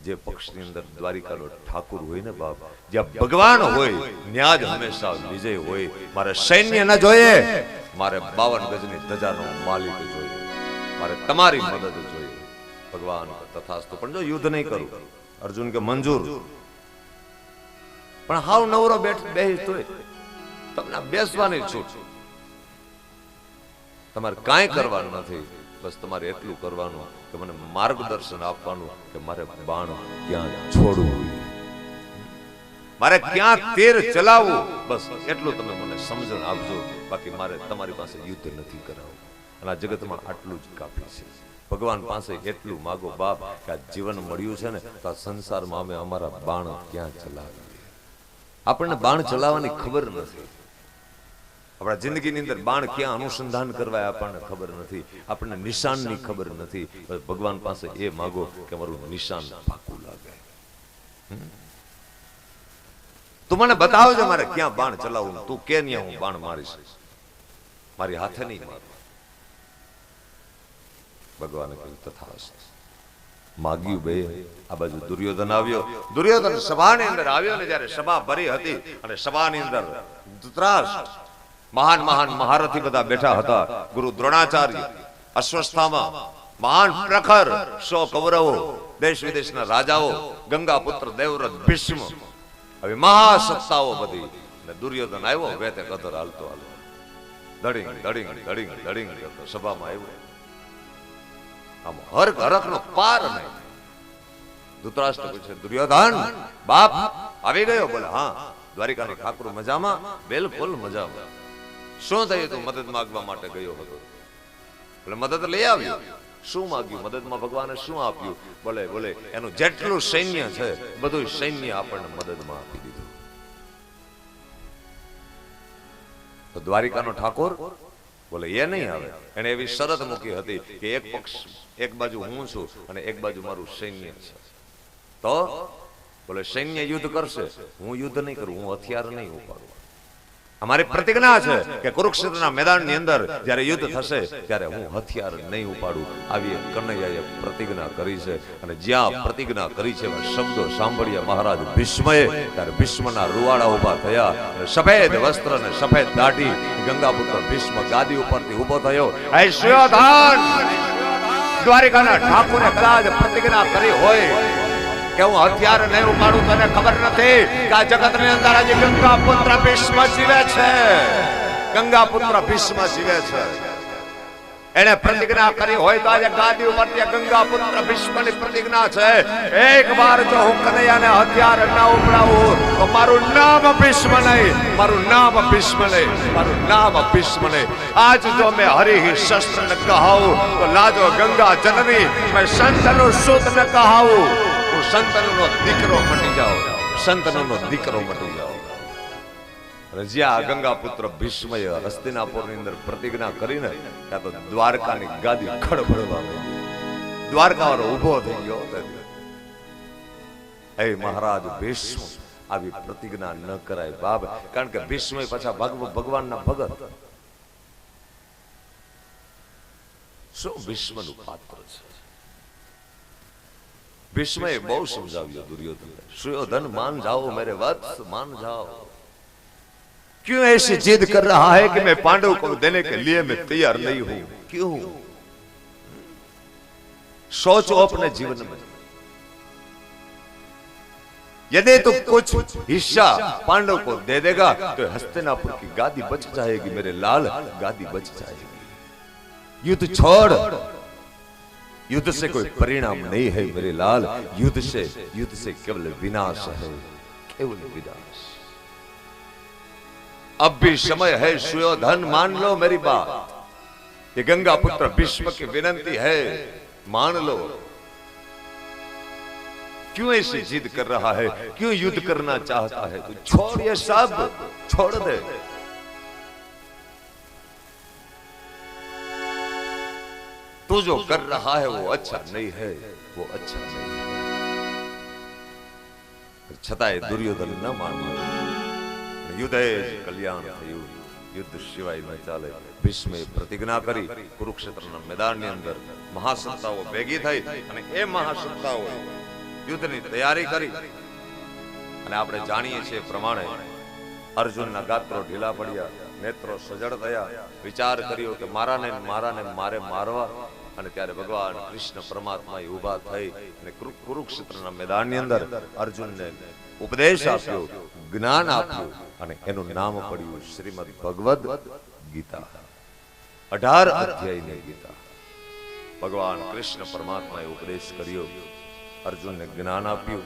જે પક્ષની અંદર દ્વારિકાનો ઠાકુર હોય ને બાપ, જ્યાં ભગવાન હોય ત્યાં જ હંમેશા વિજય હોય. મારે સૈન્ય ન જોઈએ, મારે 52 ગજની ધજાનો માલિક જોઈએ, મારે તમારી મદદ જોઈએ. ભગવાન તથાસ્તુ, પણ જો યુદ્ધ નહીં કરું. અર્જુન કે મંજૂર, પણ હાવ નવરો બેસી તોય તમને બેસવાની છૂટ, તમારે કાંઈ કરવાનું નથી. બસ તમારે એટલું કરવાનું કે મને માર્ગદર્શન આપવાનું કે મારે બાણ ક્યાં છોડવું, મારે ક્યાં તીર ચલાવવું, બસ એટલું તમે મને સમજણ આપજો. બાકી મારે તમારી પાસે યુદ્ધ નથી કરાવવું. અને આ જગતમાં આટલું જ કાફી છે. ભગવાન પાસે એટલું માગો બાપ કે આ જીવન મળ્યું છે ને, તો આ સંસારમાં અમે અમારા બાણ ક્યાં ચલાવીએ. આપણને બાણ ચલાવવાની ખબર નથી. આપણા જિંદગીની અંદર બાણ ક્યાં અનુસંધાન કરવા આપણને ખબર નથી. આપણને નિશાનની ખબર નથી. ભગવાન પાસે એ માગો કે મારું નિશાન પાકું લાગે. તું મને બતાવજો મારે ક્યાં બાણ ચલાવવું, તું કે ન્યા હું બાણ મારીશ, મારી હાથે નહીં મારું. ભગવાને કહ્યું તથાસ્તુ. માગ્યું બે. આ બાજુ દુર્યોધન આવ્યો. દુર્યોધન સભાની અંદર આવ્યો ને જ્યારે સભા ભરી હતી અને સભાની અંદર ધૃતરાષ્ટ્ર, મહાન મહાન મહારથી બધા બેઠા હતા. ગુરુ દ્રોણાચાર્ય, અશ્વસ્થામા, મહાન પ્રખર 100 કૌરવો, દેશ વિદેશના રાજાઓ, ગંગા પુત્ર દેવવ્રત ભીષ્મ, હવે મહાસત્તાઓ બધી. અને દુર્યોધન આવ્યો વેતે કદર હાલતો હાલતો, ધડીંગ ધડીંગ ધડીંગ ધડીંગ કરતો સભામાં આવ્યો. આમ હરખ હરખનો પાર નહીં. ધૃતરાષ્ટ્ર પૂછે, દુર્યોધન બાપ આવી ગયો? બોલે હા. દ્વારિકાનો ઠાકુર મજામાં? બિલકુલ મજામાં. શું થયું? તું મદદ માંગવા માટે ગયો હતો. બોલે મદદ લઈ આવ્યો. શું માંગ્યું? મદદમાં ભગવાને શું આપ્યું? બોલે બોલે એનું જેટલું સૈન્ય છે બધું સૈન્ય આપણને મદદમાં આપી દીધું. તો દ્વારિકાનો ઠાકોર બોલે એ નહીં આવે. એને એવી શરત મૂકી હતી કે એક પક્ષ, એક બાજુ હું છું અને એક બાજુ મારું સૈન્ય છે. તો બોલે સૈન્ય યુદ્ધ કરશે, હું યુદ્ધ નહીં કરું, હું હથિયાર નહીં ઉપાડું. અમારી પ્રતિજ્ઞા છે કે કુરુક્ષેત્રના મેદાનની અંદર જ્યારે યુદ્ધ થશે ત્યારે હું હથિયાર નહીં ઉપાડું. આવી કનૈયાએ પ્રતિજ્ઞા કરી છે. અને જ્યાં પ્રતિજ્ઞા કરી છે એવા શબ્દો સાંભળ્યા મહારાજ ભીષ્મએ, ત્યારે ભીષ્મના રૂવાડા ઉભા થયા. સફેદ વસ્ત્ર અને સફેદ દાઢી ગંગાપુત્ર ભીષ્મ ગાદી ઉપરથી ઉભો થયો. હે સુયોધન, દ્વારિકાના ઠાકોરે કદાચ પ્રતિજ્ઞા કરી હોય કે હું હથિયાર નહીં ઉપાડું, તને ખબર નથી કે આ જગતની અંદર આજે ગંગા પુત્ર ભીષ્મ જીવે છે. ગંગા પુત્ર ભીષ્મ જીવે છે. એને પ્રતિજ્ઞા કરી હોય તો આજે ગાદી ઉપરથી ગંગા પુત્ર ભીષ્મની પ્રતિજ્ઞા છે. એક વાર જો હું કનૈયાને હથિયાર ના ઉપડાવું તો મારું નામ ભીષ્મ નહીં, મારું નામ ભીષ્મ નહીં, મારું નામ ભીષ્મ નહીં. આજ જો મેં હરિ શસ્ત્ર ન કહાવું તો લાજો ગંગા જનની, મેં સંતનું સૂત ન કહાવું, સંતનનો દીકરો મટી જાઓ, સંતનનો દીકરો મટી જાઓ. જ્યાં ગંગા પુત્ર ભીષ્મએ હસ્તિનાપુરની અંદર પ્રતિજ્ઞા કરીને ત્યાં તો દ્વારકાની ગાદી ખડભડવા માંડી. દ્વારકાવાળો ઊભો થઈ ગયો. હે મહારાજ ભીષ્મ, આવી પ્રતિજ્ઞા ન કરાય બાપ. કારણ કે ભીષ્મ પાછા ભગવાનના ભગત. શું ભીષ્મનું પાત્ર છે? भीष्म बहुत समझावियो दुर्योधन, सुयोधन मान जाओ मेरे वत्स, मान जाओ. क्यों ऐसी जिद कर रहा है कि मैं पांडव को देने के लिए मैं तैयार नहीं हूं? क्यों? सोचो अपने जीवन में. यदि तो कुछ हिस्सा पांडव को दे देगा तो हस्तिनापुर की गादी बच जाएगी, मेरे लाल गादी बच जाएगी. युद्ध छोड़, युद्ध से कोई परिणाम नहीं है मेरे लाल, युद्ध से केवल विनाश है, केवल विनाश। अब भी समय है सुयोधन, मान लो मेरी बात, ये गंगा पुत्र भीष्म की विनंती है, मान लो। क्यों ऐसी जिद कर रहा है, क्यों युद्ध करना चाहता है? तू छोड़ ये सब, छोड़ दे। तू जो कर रहा है वो अच्छा नहीं है, वो अच्छा नहीं है। छताए दुर्योधन न मान्यो, युद्ध कल्याण थયું, युद्ध સિવાય ન ચાલે। ભીષ્મે પ્રતિજ્ઞા કરી કુરુક્ષેત્રના મેદાનની અંદર મહાસત્તાઓ ભેગી થઈ અને એ મહાસત્તાઓ યુદ્ધની તૈયારી કરી। અને આપણે જાણીએ છીએ પ્રમાણે અર્જુનના ગાત્રો ઢીલા પડ્યા, નેત્રો સજળ થયા, વિચાર કર્યો કે મારાને મારે મારવા। અને ત્યારે ભગવાન કૃષ્ણ પરમાત્મા ઊભા થઈ અને કુરુક્ષેત્રના મેદાનની અંદર અર્જુનને ઉપદેશ આપ્યો, જ્ઞાન આપ્યું અને એનું નામ પડ્યું શ્રીમદ ભગવદ ગીતા, 18 અધ્યાયની ગીતા। ભગવાન કૃષ્ણ પરમાત્માએ ઉપદેશ કર્યો, અર્જુનને જ્ઞાન આપ્યું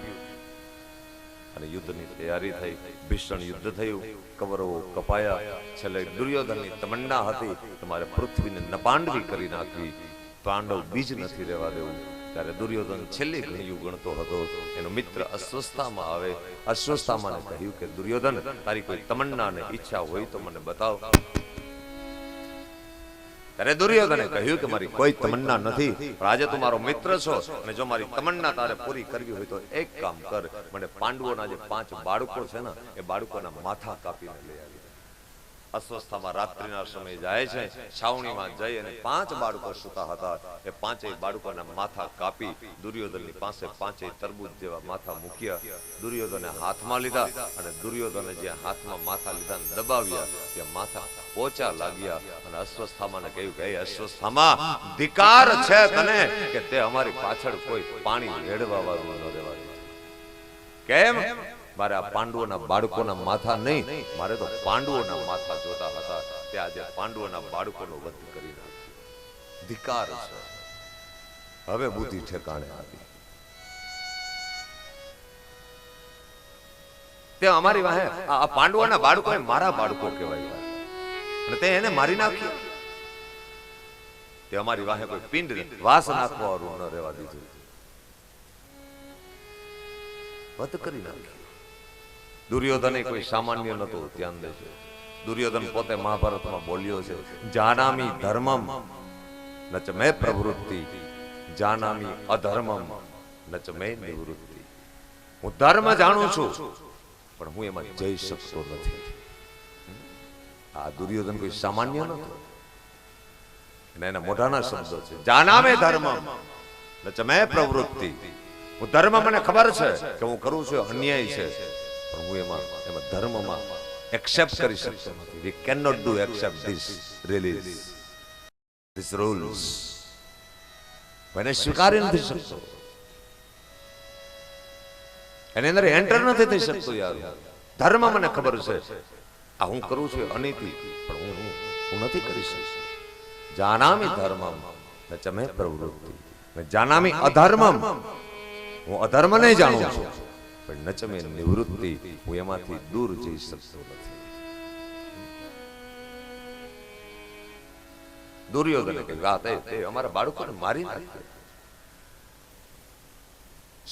અને યુદ્ધની તૈયારી થઈ। ભીષણ યુદ્ધ થયું, કૌરવો કપાયા। છેલ્લે દુર્યોધનની તમન્ના હતી કે મારે પૃથ્વીને નપાંડવી કરી નાખવી, પાંડવ બીજ નથી રહેવા દેવું। ત્યારે દુર્યોધન છેલ્લી ઘણીયું ગણતો હતો। એનો મિત્ર અસ્વસ્થામાં આવે, અસ્વસ્થામાને કહ્યું કે દુર્યોધન, તારી કોઈ તમન્ના ને ઈચ્છા હોય તો મને બતાવ। ત્યારે દુર્યોધને કહ્યું કે મારી કોઈ તમન્ના નથી, પણ આજે તું મારો મિત્ર છો અને જો મારી તમન્ના તારે પૂરી કરવી હોય તો એક કામ કર, મને પાંડવોના જે 5 બાળકો છે ને એ બાળકોના માથા કાપીને લઈ આવી। અસ્વસ્થામાં રાત્રિના સમય જાય છે, છાવણીમાં જઈ અને 5 બાળકો સૂતા હતા, એ 5 બાળકોના માથા કાપી દુર્યોધનની પાસે 5 તરબૂચ જેવા માથા મૂક્યા। દુર્યોધને હાથમાં લીધા અને દુર્યોધને જે હાથમાં માથા લીધા દબાવ્યા, ત્યાં માથા પોચા લાગ્યા। અને અસ્વસ્થામાને કહ્યું કે એ અસ્વસ્થામા, ધિકાર છે તને કે તે અમારી પાછળ કોઈ પાણી રેડવા વાળું ન રહેવા દે। કેમ? મારે આ પાંડવોના બાળકોના માથા નહીં, મારે તો પાંડવોના માથા જોતા હતા, તે આજે પાંડવોના બાળકોનો વધ કરી નાખ્યો। ધિકાર છે। હવે બુદ્ધિ ઠેકાણે આવી। તે અમારી વાહે આ પાંડવોના બાળકો એ મારા બાળકો કહેવાય અને તે એને મારી નાખ્યો। તે અમારી વાહે કોઈ પિંડ વાસ નાખવા વાળું ન રહેવા દીધું, વધ કરી નાખ્યો। દુર્યોધન કોઈ સામાન્ય નતો, ધ્યાન દેજો। દુર્યોધન પોતે મહાભારતમાં બોલ્યો છે, જાનામી ધર્મમ નચ મે પ્રવૃત્તિ, જાનામી અધર્મમ નચ મે નિવૃત્તિ। હું ધર્મ જાણું છું પણ હું એમાં જઈ શકતો નથી। આ દુર્યોધન કોઈ સામાન્ય નતો, એના મોઢાના શબ્દો છે, જાનામે ધર્મમ નચ મે પ્રવૃત્તિ। હું ધર્મ મને ખબર છે કે હું કરું છું અન્યાય છે, પણ હું એમાં ધર્મમાં એક્સેપ્ટ કરી શકતો નથી। We cannot do accept this release, this rules. મને સ્વીકારી નથી શકતો, એની અંદર એન્ટર નથી થઈ શકતો। યાર ધર્મ મને ખબર છે, આ હું કરું છું અનીતિ, પણ હું નથી કરી શકતો। જાનામી ધર્મમ ન ચ મે પ્રવૃત્તિ, જાનામી અધર્મમ, હું અધર્મ નહીં જાણું છું પણ ન ચ મે નિવૃત્તિ, હું એમાંથી દૂર જઈ શકતો નથી। દુર્યોધને કહ્યું, વાત એ અમારા બાળકોને મારી નાખે।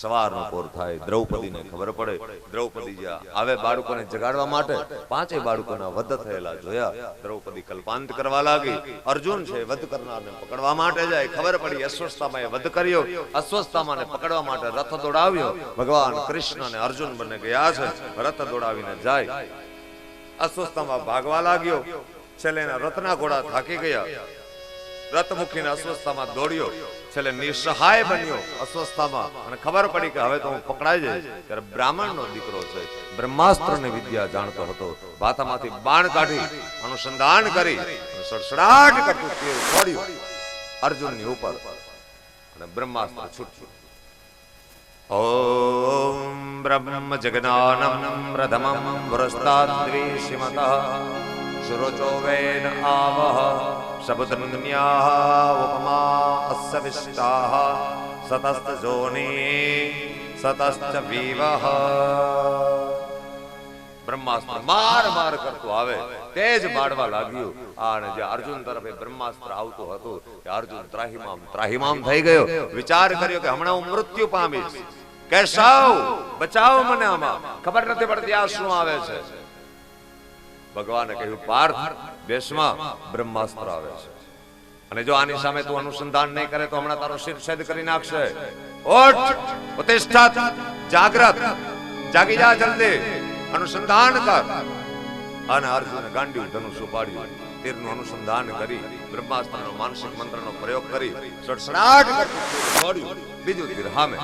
સવારનો પોર થાય, દ્રૌપદીને ખબર પડે, દ્રૌપદી જ્યાં આવે બાળકોને જગાડવા માટે, 5 બાળકોના વધ થયેલા જોયા। દ્રૌપદી કલ્પાંત કરવા લાગી। અર્જુન છે વધ કરનારને પકડવા માટે જાય, ખબર પડી અસ્વસ્થામાએ વધ કર્યો। અસ્વસ્થામાને પકડવા માટે રથ દોડાવ્યો। ભગવાન કૃષ્ણ અને અર્જુન બંને ગયા છે, રથ દોડાવીને જાય। અસ્વસ્થામાં ભાગવા લાગ્યો, છેલ્લે એના રથના ઘોડા થાકી ગયા। રથ મૂકીને અસ્વસ્થામાં દોડ્યો, છેલ્લે નિસહાય બન્યો અસ્વસ્થામાં, અને ખબર પડી કે હવે તો હું પકડાઈ જઈશ। ત્યારે બ્રાહ્મણનો દીકરો છે, બ્રહ્માસ્ત્રની વિદ્યા જાણતો હતો, ભાથામાંથી બાણ કાઢી અનુસંધાન કરી સડસડાટ કરતું તીર છોડ્યું અર્જુનની ઉપર અને બ્રહ્માસ્ત્ર છૂટ્યું। ઓમ બ્રહ્મ જગનાનમ રધમમ પુરસ્તાદ્વિષિમતઃ સુરોચો વેન આવહ શબ્દન્યા ઉપમા અસ્ય વિષ્ટાઃ સતસ્ત જોની સતસ્ત વિવહ. બ્રહ્માસ્ત્ર માર માર કરતો આવે તેજ બાળવા લાગ્યું. અને જે અર્જુન તરફે બ્રહ્માસ્ત્ર આવતું હતું કે અર્જુન ત્રાહિમામ ત્રાહિમામ થઈ ગયો. વિચાર કર્યો કે હમણાં હું મૃત્યુ પામીશ. કેશવ બચાવો મને, આમાં ખબર નથી પડતી આ શું આવે છે. ભગવાને કહ્યું પાર્થ બેસમાં બ્રહ્માસ્ત્ર આવે છે અને જો આની સામે તું અનુસંધાન નહીં કરે તો હમણાં તારો શિરછેદ કરી નાખશે. ઉઠ ઉત્તિષ્ઠત, જાગ્રત, જાગી જા, જલ્દી અનુસંધાન કર. અને અર્જુને ગાંડીવ ધનુષ ઉપાડ્યું, તીરનું અનુસંધાન કરી બ્રહ્માસ્ત્રનો માનસિક મંત્રનો પ્રયોગ કરી સડસડાટ છોડ્યું. બીજું તીર સામે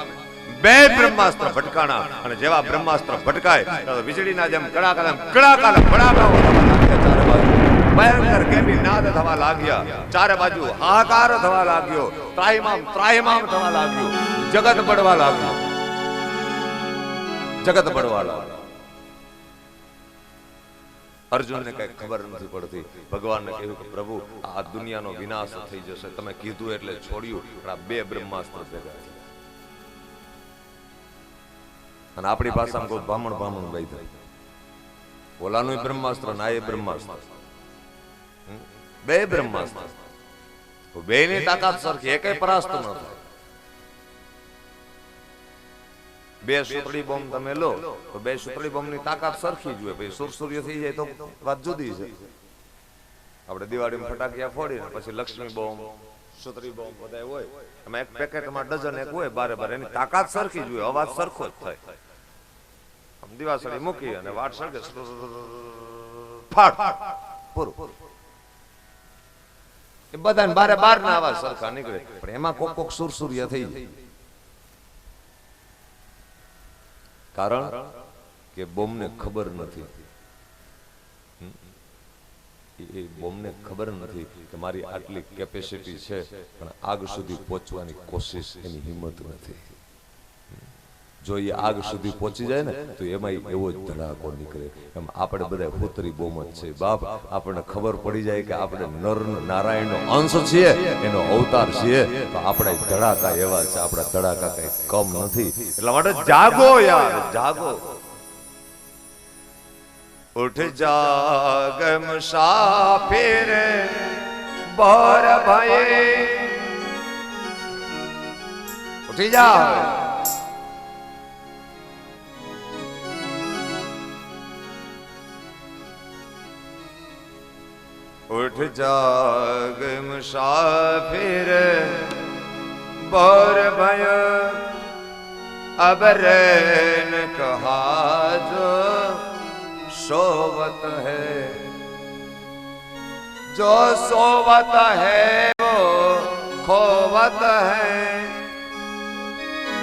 બે બ્રહ્માસ્ત્ર ભટકાણા અને જેવા બ્રહ્માસ્ત્ર ભટકાય તો વીજળીના જેમ કડાકા ભડાકાઓ થવા લાગ્યા. ચારે બાજુ ભયંકર કેમી નાદ થવા લાગ્યા. ચારે બાજુ હાહાકાર થવા લાગ્યો. ત્રાહિમામ ત્રાહિમામ થવા લાગ્યું. જગત પડવા લાગ્યું. જગત પડવા લાગ્યું. અર્જુનને કઈ ખબર નથી પડતી. ભગવાનને કહ્યું કે પ્રભુ આ દુનિયાનો વિનાશ થઈ જશે, તમે કીધું એટલે છોડ્યું. પણ આ બે બ્રહ્માસ્ત્ર ભેગા થયા અને આપણી ભાષામાં કોઈ બ્રાહ્મણ બ્રાહ્મણ વૈદ્ય ઓલાનું બ્રહ્માસ્ત્ર ના એ બ્રહ્માસ્ત્ર, બે બ્રહ્માસ્ત્ર, બે ની તાકાત સરખી, એકે પરાસ્ત ન થાય. બે સુતળી બોમ્બ તમે લો તો બે સુતળી બોમ્બ ની તાકાત સરખી જ હોય. પછી સુરસુર્ય થઈ જાય તો વાત જુદી છે. આપણે દિવાળીમાં ફટાકિયા ફોડીને પછી લક્ષ્મી બોમ્બ, સુતળી બોમ્બ બધા હોય, એમાં એક પેકેટમાં ડઝન એક હોય, બારે બારે એની તાકાત સરખી જ હોય, અવાજ સરખો જ થાય. આમ દિવાસળી મૂકી અને વાટ સળગે ફાટ પૂરું. એ બધાને બારે બાર ના અવાજ સરખા નીકળે. પણ એમાં કોક કોક સુરસુર્ય થઈ જાય. કારણ કે બોમ્બને ખબર નથી, એ બોમ્બને ખબર નથી કે મારી આટલી કેપેસિટી છે પણ આગ સુધી પહોંચવાની કોશિશ એની હિંમત નથી. જો એ આગ સુધી પહોંચી જાય ને તો એમાં એવો જ ધડાકો નીકળે. એમ આપણે બધા પુત્રી બોમ્બ જ છે બાપ. આપણને ખબર પડી જાય કે આપણે નર નારાયણનો અંશ છીએ, એનો અવતાર છીએ, તો આપણે ધડાકા એવા છે. આપણા ધડાકા કઈ કમ નથી. એટલા માટે જાગો યાર, જાગો. ઉઠ જાગ મુસાફિર બોર ભયે, ઉઠી જા. उठ जाग मुसाफिर बोर भय, अब रैन कहा जो सोवत है, जो सोवत है वो खोवत है,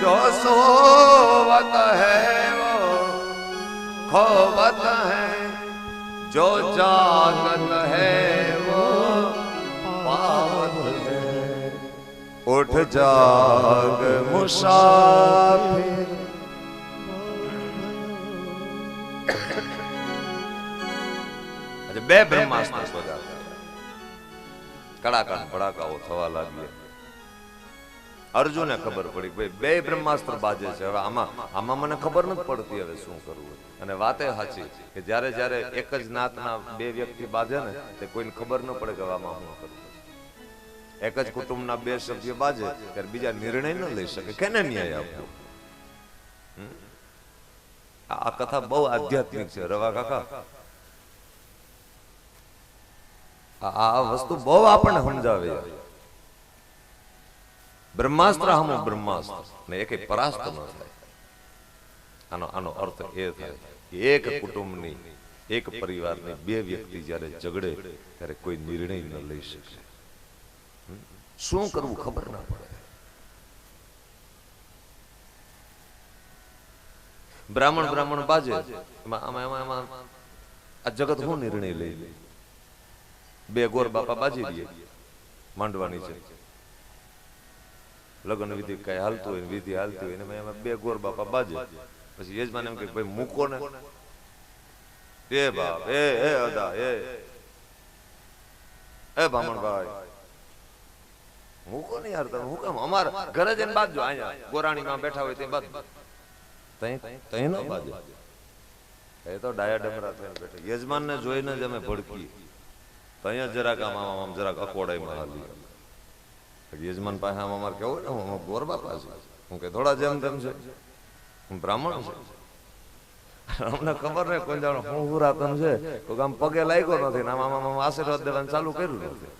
जो सोवत है वो खोवत है, जो जागत है वो पावत है. उठ जाग मुसाफिर. બે બ્રહ્માસ્ત્ર બધા કડાકા ભડાકાઓ થવા લાગ્યા. અર્જુને ખબર પડી ભાઈ બે બ્રહ્માસ્ત્ર બાજે છે. હવે આમાં મને ખબર નથી પડતી હવે શું કરવું. અને વાતે સાચી કે જ્યારે જ્યારે એક જ નાતના બે વ્યક્તિ બાજે ને તે કોઈને ખબર ન પડે કે આમાં શું કરવું. એક જ કુટુંબના બે સભ્ય બાજે ત્યારે બીજા નિર્ણય ન લઈ શકે. કેને ન્યાય આપવો? આ કથા બહુ આધ્યાત્મિક છે રવા કાકા. આ વસ્તુ બહુ આપણને સમજાવે. બ્રહ્માસ્ત્ર હમ બ્રહ્માસ્ત્ર ને એકે પરાસ્ત ન થાય. આનો અર્થ એ થાય કે એક કુટુંબની, એક પરિવારની બે વ્યક્તિ જ્યારે ઝઘડે ત્યારે કોઈ નિર્ણય ન લઈ શકે. શું કરવું ખબર ના પડે. બ્રાહ્મણ બાજે એમાં આ જગત શું નિર્ણય લઈ લે. બે ગોર બાપા બાજી દે, માંડવાની છે લગ્ન વિધિ કઈ હાલતું હોય, વિધિ હાલતી હોય, એમાં બે ગોર બાપા બાજે. પછી યજમાન એમ કે ભાઈ મૂકો ને. એ બાપ એ અદા એ એ બ્રાહ્મણભાઈ હું કોને યાર તમે હું કામ અમારા ઘરે જઈને બાજુ અહીંયા ગોરાણીમાં બેઠા હોય તે બાજુ તઈ નો બાજુ એ તો ડાયા ડમરા થઈને બેઠા યજમાનને જોઈને જ અમે ભડકીએ તો અહીંયા જરાક આમ જરાક અકોડાઈમાં હાલી યજમાન પાસે આમ અમારે કેવું ને ગોરબા પાસે હું કે થોડા જેમ તેમ છે હું બ્રાહ્મણ છું અમને ખબર નહીં કોઈ જાણ હું હુરાતન છે કોઈ આમ પગે લાગ્યો નથી ને આમ આશીર્વાદ દેવાનું ચાલુ કર્યું નથી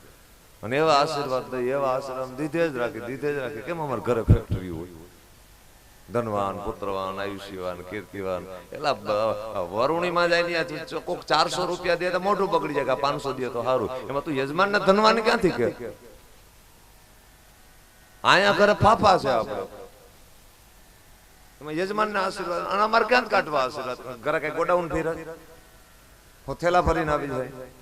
અને એવા આશીર્વાદ દઈ એવા આશીર્વાદ દીધે જ રાખી કેમ અમારે ઘરે ફેક્ટરી હોય ધનવાન પુત્રવાન આયુષ્યવાન કીર્તિવાન એટલા વરુણીમાં જાય ને કોક 400 રૂપિયા દે તો મોઢું પકડી જાય કે 500 દે તો સારું એમાં તું યજમાન ને ધનવાન ક્યાંથી કે આયા ઘરે ફાફા છે આપણે એમાં યજમાન ના આશીર્વાદ અને અમારે ક્યાં કાઢવા આશીર્વાદ ઘરે કઈ ગોડાઉન ફેર થેલા ફરીને આવી જાય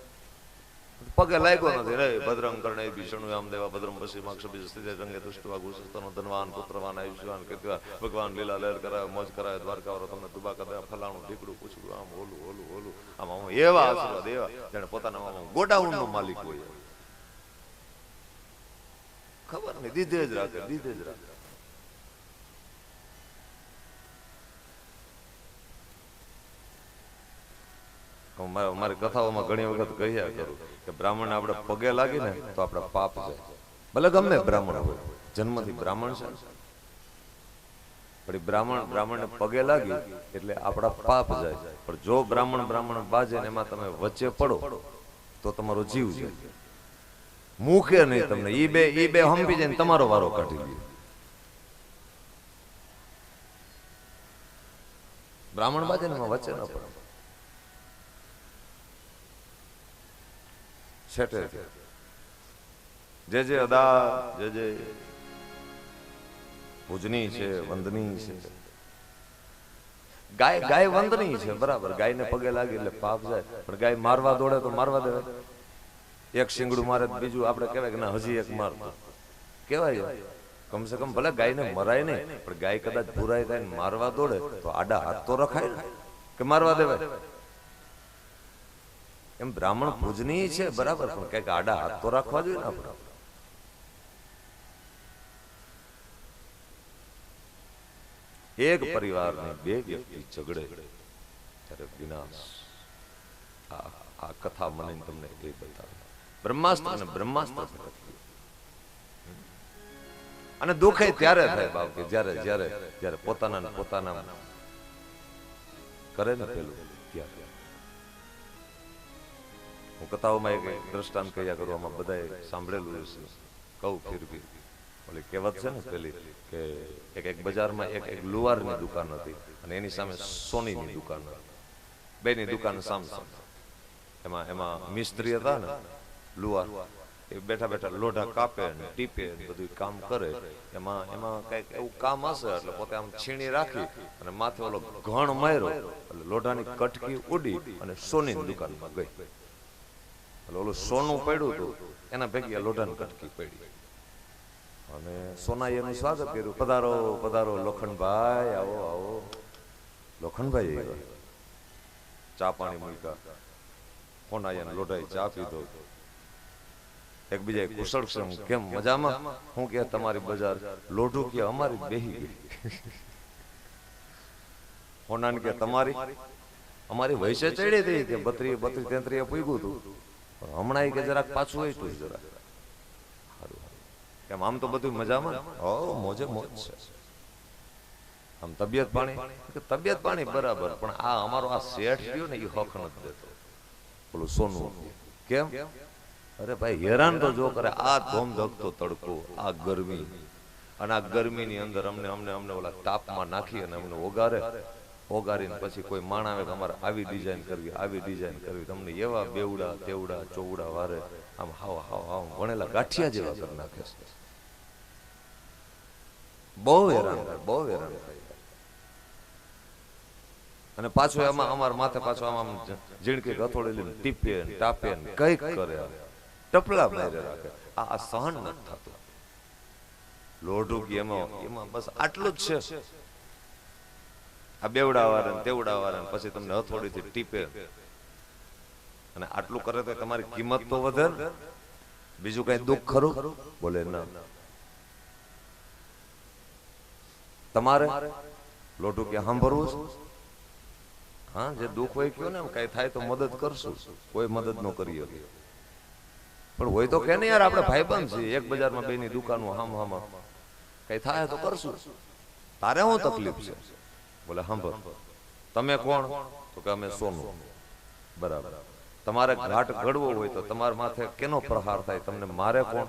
પગે લાગ્યો નથી રે ભદ્રમ કર્ણે ભીષણ આમ દેવા ભદ્રમ પશ્ચિમ માક્ષભી સ્થિતે રંગે દુષ્ટવા ગુસસ્તનો ધનવાન પુત્રવાન આયુષ્યવાન કીર્તિવાન ભગવાન લીલા લહેર કરાવે મોજ કરાવે દ્વારકાવાળો તમને દુબા કરે ફલાણું ઢીકડું પૂછડું આમ ઓલું આમ એવા આશીર્વાદ એવા જેને પોતાના ગોડાઉન નો માલિક હોય ખબર નહીં દીધે જ રાખે મારી કથાઓમાં ઘણી વખત કહ્યા કરું કે બ્રાહ્મણ આપણે પગે લાગી ને તો આપણા પાપ જાય ભલે ગમે બ્રાહ્મણ હોય જન્મથી બ્રાહ્મણ છે પણ બ્રાહ્મણને પગે લાગી એટલે આપણા પાપ જાય પણ જો બ્રાહ્મણ બાજે ને એમાં તમે વચ્ચે પડો તો તમારો જીવ જાય મુખે નહીં તમને ઈ બે હંપી જાય તમારો વારો કાઢી લે બ્રાહ્મણ બાજે ને એમાં વચ્ચે ન પડે છેટે જે અદા જે પૂજની છે વંદની છે ગાય વંદની છે બરાબર ગાયને પગે લાગી એટલે પાપ જાય પણ ગાય મારવા દોડે તો મારવા દેવાય એક શિંગડું મારે બીજું આપણે કહેવાય કે ના હજી એક મારતો કહેવાય કમસે કમ ભલે ગાયને મરાય નહીં પણ ગાય કદાચ ભૂરાઈ થાય ને મારવા દોડે તો આડા હાથ તો રખાય ને કે મારવા દેવાય એમ બ્રાહ્મણ પૂજનીય છે બરાબર પણ કઈક આડા હાથ તો રાખવા જોઈએ ને આપણે એક પરિવારની બે વ્યક્તિ ઝઘડે ત્યારે વિનાશ આ કથા મને તમને એ બતાવે બ્રહ્માસ્ત્ર અને દુઃખ ત્યારે થાય બાપ કે જ્યારે પોતાના કરે ને પેલું ત્યારે હું કથાઓમાં એક દ્રષ્ટાંત કહ્યા કરું આમાં બધાએ સાંભળેલું હશે કહું ફિર ઓલી કહેવત છે ને પેલી કે એક બજારમાં એક લુહારની દુકાન હતી અને એની સામે સોનીની દુકાન હતી બેની દુકાન સામે એમાં મિસ્ત્રી હતા ને લુહાર એ બેઠા લોઢા કાપે ને ટીપે બધું કામ કરે એમાં કઈક એવું કામ હશે એટલે પોતે આમ છીણી રાખી અને માથે ઓલો ઘણ માર્યો એટલે લોઢાની કટકી ઉડી અને સોનીની દુકાનમાં ગઈ એટલે ઓલું સોનું પડ્યું હતું એના ભેગી લોઢાની કટકી પડી અને સોનાએ એનું સ્વાગત કર્યું પધારો લોખંડભાઈ આવો લોખંડભાઈ ચા પાણી મૂક્યા સોનાએ લોઢાઈ ચા પીધો એકબીજા કુશળ છે કેમ મજામાં હું કે તમારી બજાર લોઢું કે અમારી બેહી ગઈ સોનાને કે અમારી વૈસે ચડી હતી કે 32-33 પૂગ્યું હતું હમણાં કે જરાક પાછું હોય તો જરાક કેમ આમ તો બધું મજામાં મોજે મોજ છે આમ તબિયત પાણી બરાબર પણ આ અમારો આ શેઠ ગયો ને એ હક નથી દેતો પેલું સોનું કેમ અરે ભાઈ હેરાન તો જો કરે આ ધોમ ધકતો તડકો આ ગરમી અને આ ગરમીની અંદર અમને ઓલા તાપમાં નાખી અને અમને ઓગારીને પછી કોઈ માણ આવે કે અમારે આવી ડિઝાઇન કરવી તમને એવા બેવડા તેવડા ચોવડા વારે આમ હાવ વણેલા ગાંઠિયા જેવા કરી નાખે છે બહુ હેરાન થાય અને પાછો એમાં અમારા માથે પાછો આમ ઝીણકી હથોડી લઈને ટીપે ટાપે કઈક કરે ટપલા મારે રાખે આ સહન નથી થતું લોઢું કે એમાં બસ આટલું જ છે આ બેવડા વાળા તેવડા વાળા પછી તમને હથોડીથી ટીપે અને આટલું કરે તો તમારી કિંમત તો વધે ને બીજું કઈ દુઃખ ખરું? બોલે ના. તમારે લોટું કે સાંભળવું છે? હા, જે દુઃખ હોય કયો ને, એમ કઈ થાય તો મદદ કરશું. કોઈ મદદ ન કરી શકે પણ હોય તો કે ને યાર, આપણે ભાઈબંધ છીએ, એક બજારમાં બેની દુકાનો હામ હામ, કઈ થાય તો કરશું. તારે શું તકલીફ છે? બોલે સાંભળ, તમે કોણ? તો કે અમે સોનું. બરાબર. તમારે ઘાટ ઘડવો હોય તો તમારા માથે કેનો પ્રહાર થાય? તમને મારે કોણ?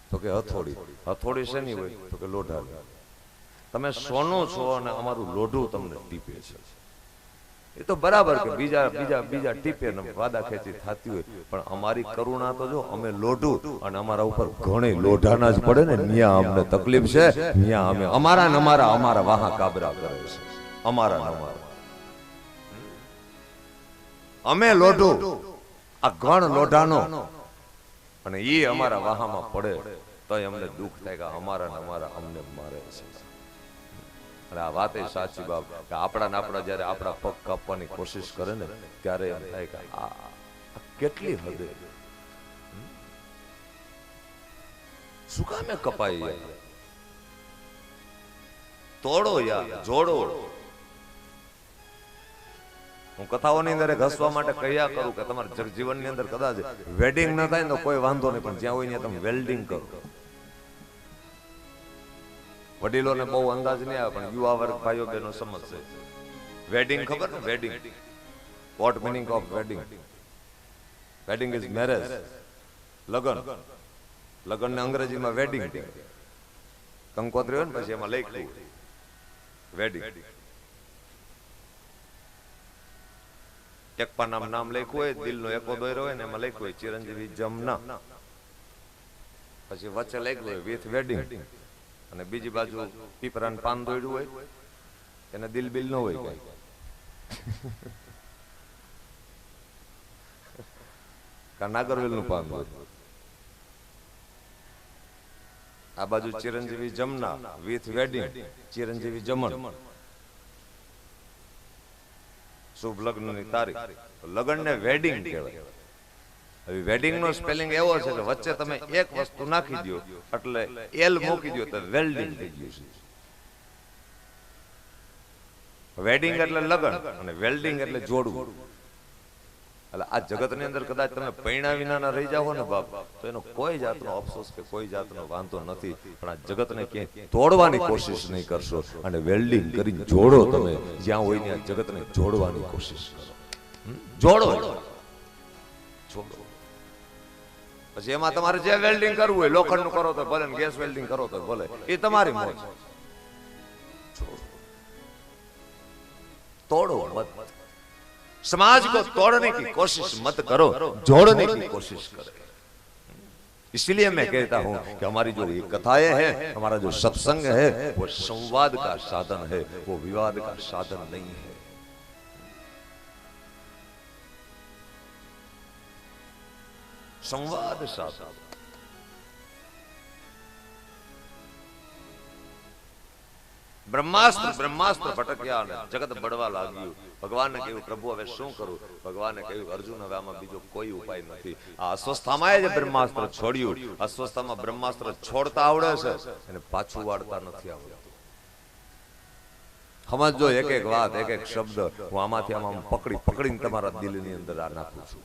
તો કે હથોડી. હથોડી શેની હોય? તો કે લોઢા. તમે સોનું છો અને અમારું લોઢું તમને ટીપે છે. એ તો બરાબર કે બીજા બીજા બીજા ટીપે ને વાદા ખેંચી થતી હોય, પણ અમારી કરુણા તો જો, અમે લોઢું અને અમારા ઉપર ઘણી લોઢાના જ પડે ને, ન્યા અમને તકલીફ છે. ન્યા અમે અમારા ને અમારા વાહા કાબરા કરે છે. અમારા ને અમારા અમે લોઢું, આ ઘણ લોઢાનો, અને એ અમારા વાહામાં પડે તો અમને દુઃખ થાય કે અમારા ને અમારા અમને મારે છે. અને આ વાત એ સાચી બાપ, કે આપણા જયારે આપણા પગ કાપવાની કોશિશ કરે ને, ત્યારે એમ થાય કે આ કેટલી હદે શું કામે કપાઈ યાર? તોડો યાર, જોડો. હું કથાઓની અંદર ઘસવા માટે કહ્યા કરું કે તમારા જીવનની અંદર કદાચ વેડિંગ ન થાય તો કોઈ વાંધો નહીં, પણ જ્યાં હોય ત્યાં તમે વેલ્ડિંગ કરો. વડીલોને બહુ અંદાજ નહીં આવે, પણ યુવા વર્ગ ભાઈઓ બહેનો સમજશે. વેડિંગ ખબર ને? Wedding, what meaning of wedding? Wedding is marriage, લગન. લગન ને અંગ્રેજીમાં વેડિંગ કહેવાય. કંકોત્રી હોય ને પછી એમાં લખ્યું વેડિંગ. એક પાનામાં નામ લખ્યું હોય, દિલનો એકો દોર્યો હોય ને એમાં લખ્યું હોય ચિરંજીવી જમના. પછી વચ્ચે લખ્યું હોય વિથ વેડિંગ, અને બીજી બાજુ પીપરાન પાન દોડ્યું હોય, એને દિલ બિલ ન હોય કઈ. નાગરવેલ નું પાન હોય. આ બાજુ ચિરંજીવી જમના વિથ વેડિંગ, ચિરંજીવી જમણ, શુભ લગ્નની તારીખ. લગ્ન ને વેડિંગ કહેવાય. હવે વેડિંગ નો સ્પેલિંગ એવો છે કે વચ્ચે તમે એક વસ્તુ નાખી દો એટલે એલ મૂકી દો તો વેલ્ડિંગ થઈ ગયું છે. વેડિંગ એટલે લગ્ન અને વેલ્ડિંગ એટલે જોડવું. એટલે આ જગત ની અંદર કદાચ તમે પૈણા વિના રહી જાઓ ને બાપ, તો એનો કોઈ જાતનો અફસોસ કે કોઈ જાતનો વાંધો નથી. પણ આ જગત ને ક્યાંય તોડવાની કોશિશ નહીં કરશો, અને વેલ્ડિંગ કરીને જોડો. તમે જ્યાં હોય ત્યાં જગત ને જોડવાની કોશિશ કરો. જોડો, જોડો. પછી એમાં તમારે જે વેલ્ડિંગ કરવું હોય, લોખંડ નું કરો તો ભલે, ગેસ વેલ્ડિંગ કરો તો ભલે, એ તમારી મોજ. तोड़ो मत, समाज को तोड़ने की कोशिश मत करो, जोड़ने की कोशिश करो। इसीलिए मैं कहता हूं कि हमारी जो ये कथाएं हैं, हमारा जो सत्संग है, वो संवाद का साधन है, वो विवाद का साधन नहीं है। संवाद साधन। ब्रह्मास्त्र ब्रह्मास्त्र भटक्या ने जगत बड़वा लाग्યું। ભગવાનને કહ્યું પ્રભુ હવે શું કરું? ભગવાને કહ્યું અર્જુન હવે આમાં બીજો કોઈ ઉપાય નથી। આ અસ્વસ્થામાં જે બ્રહ્માસ્ત્ર છોડ્યું, અસ્વસ્થામાં બ્રહ્માસ્ત્ર છોડતા આવડે છે અને પાછું વાળતા નથી આવડતું। સમજો એક એક વાત, એક એક શબ્દ હું આમાંથી આમ પકડીને તમારા દિલની અંદર આ નાખું છું।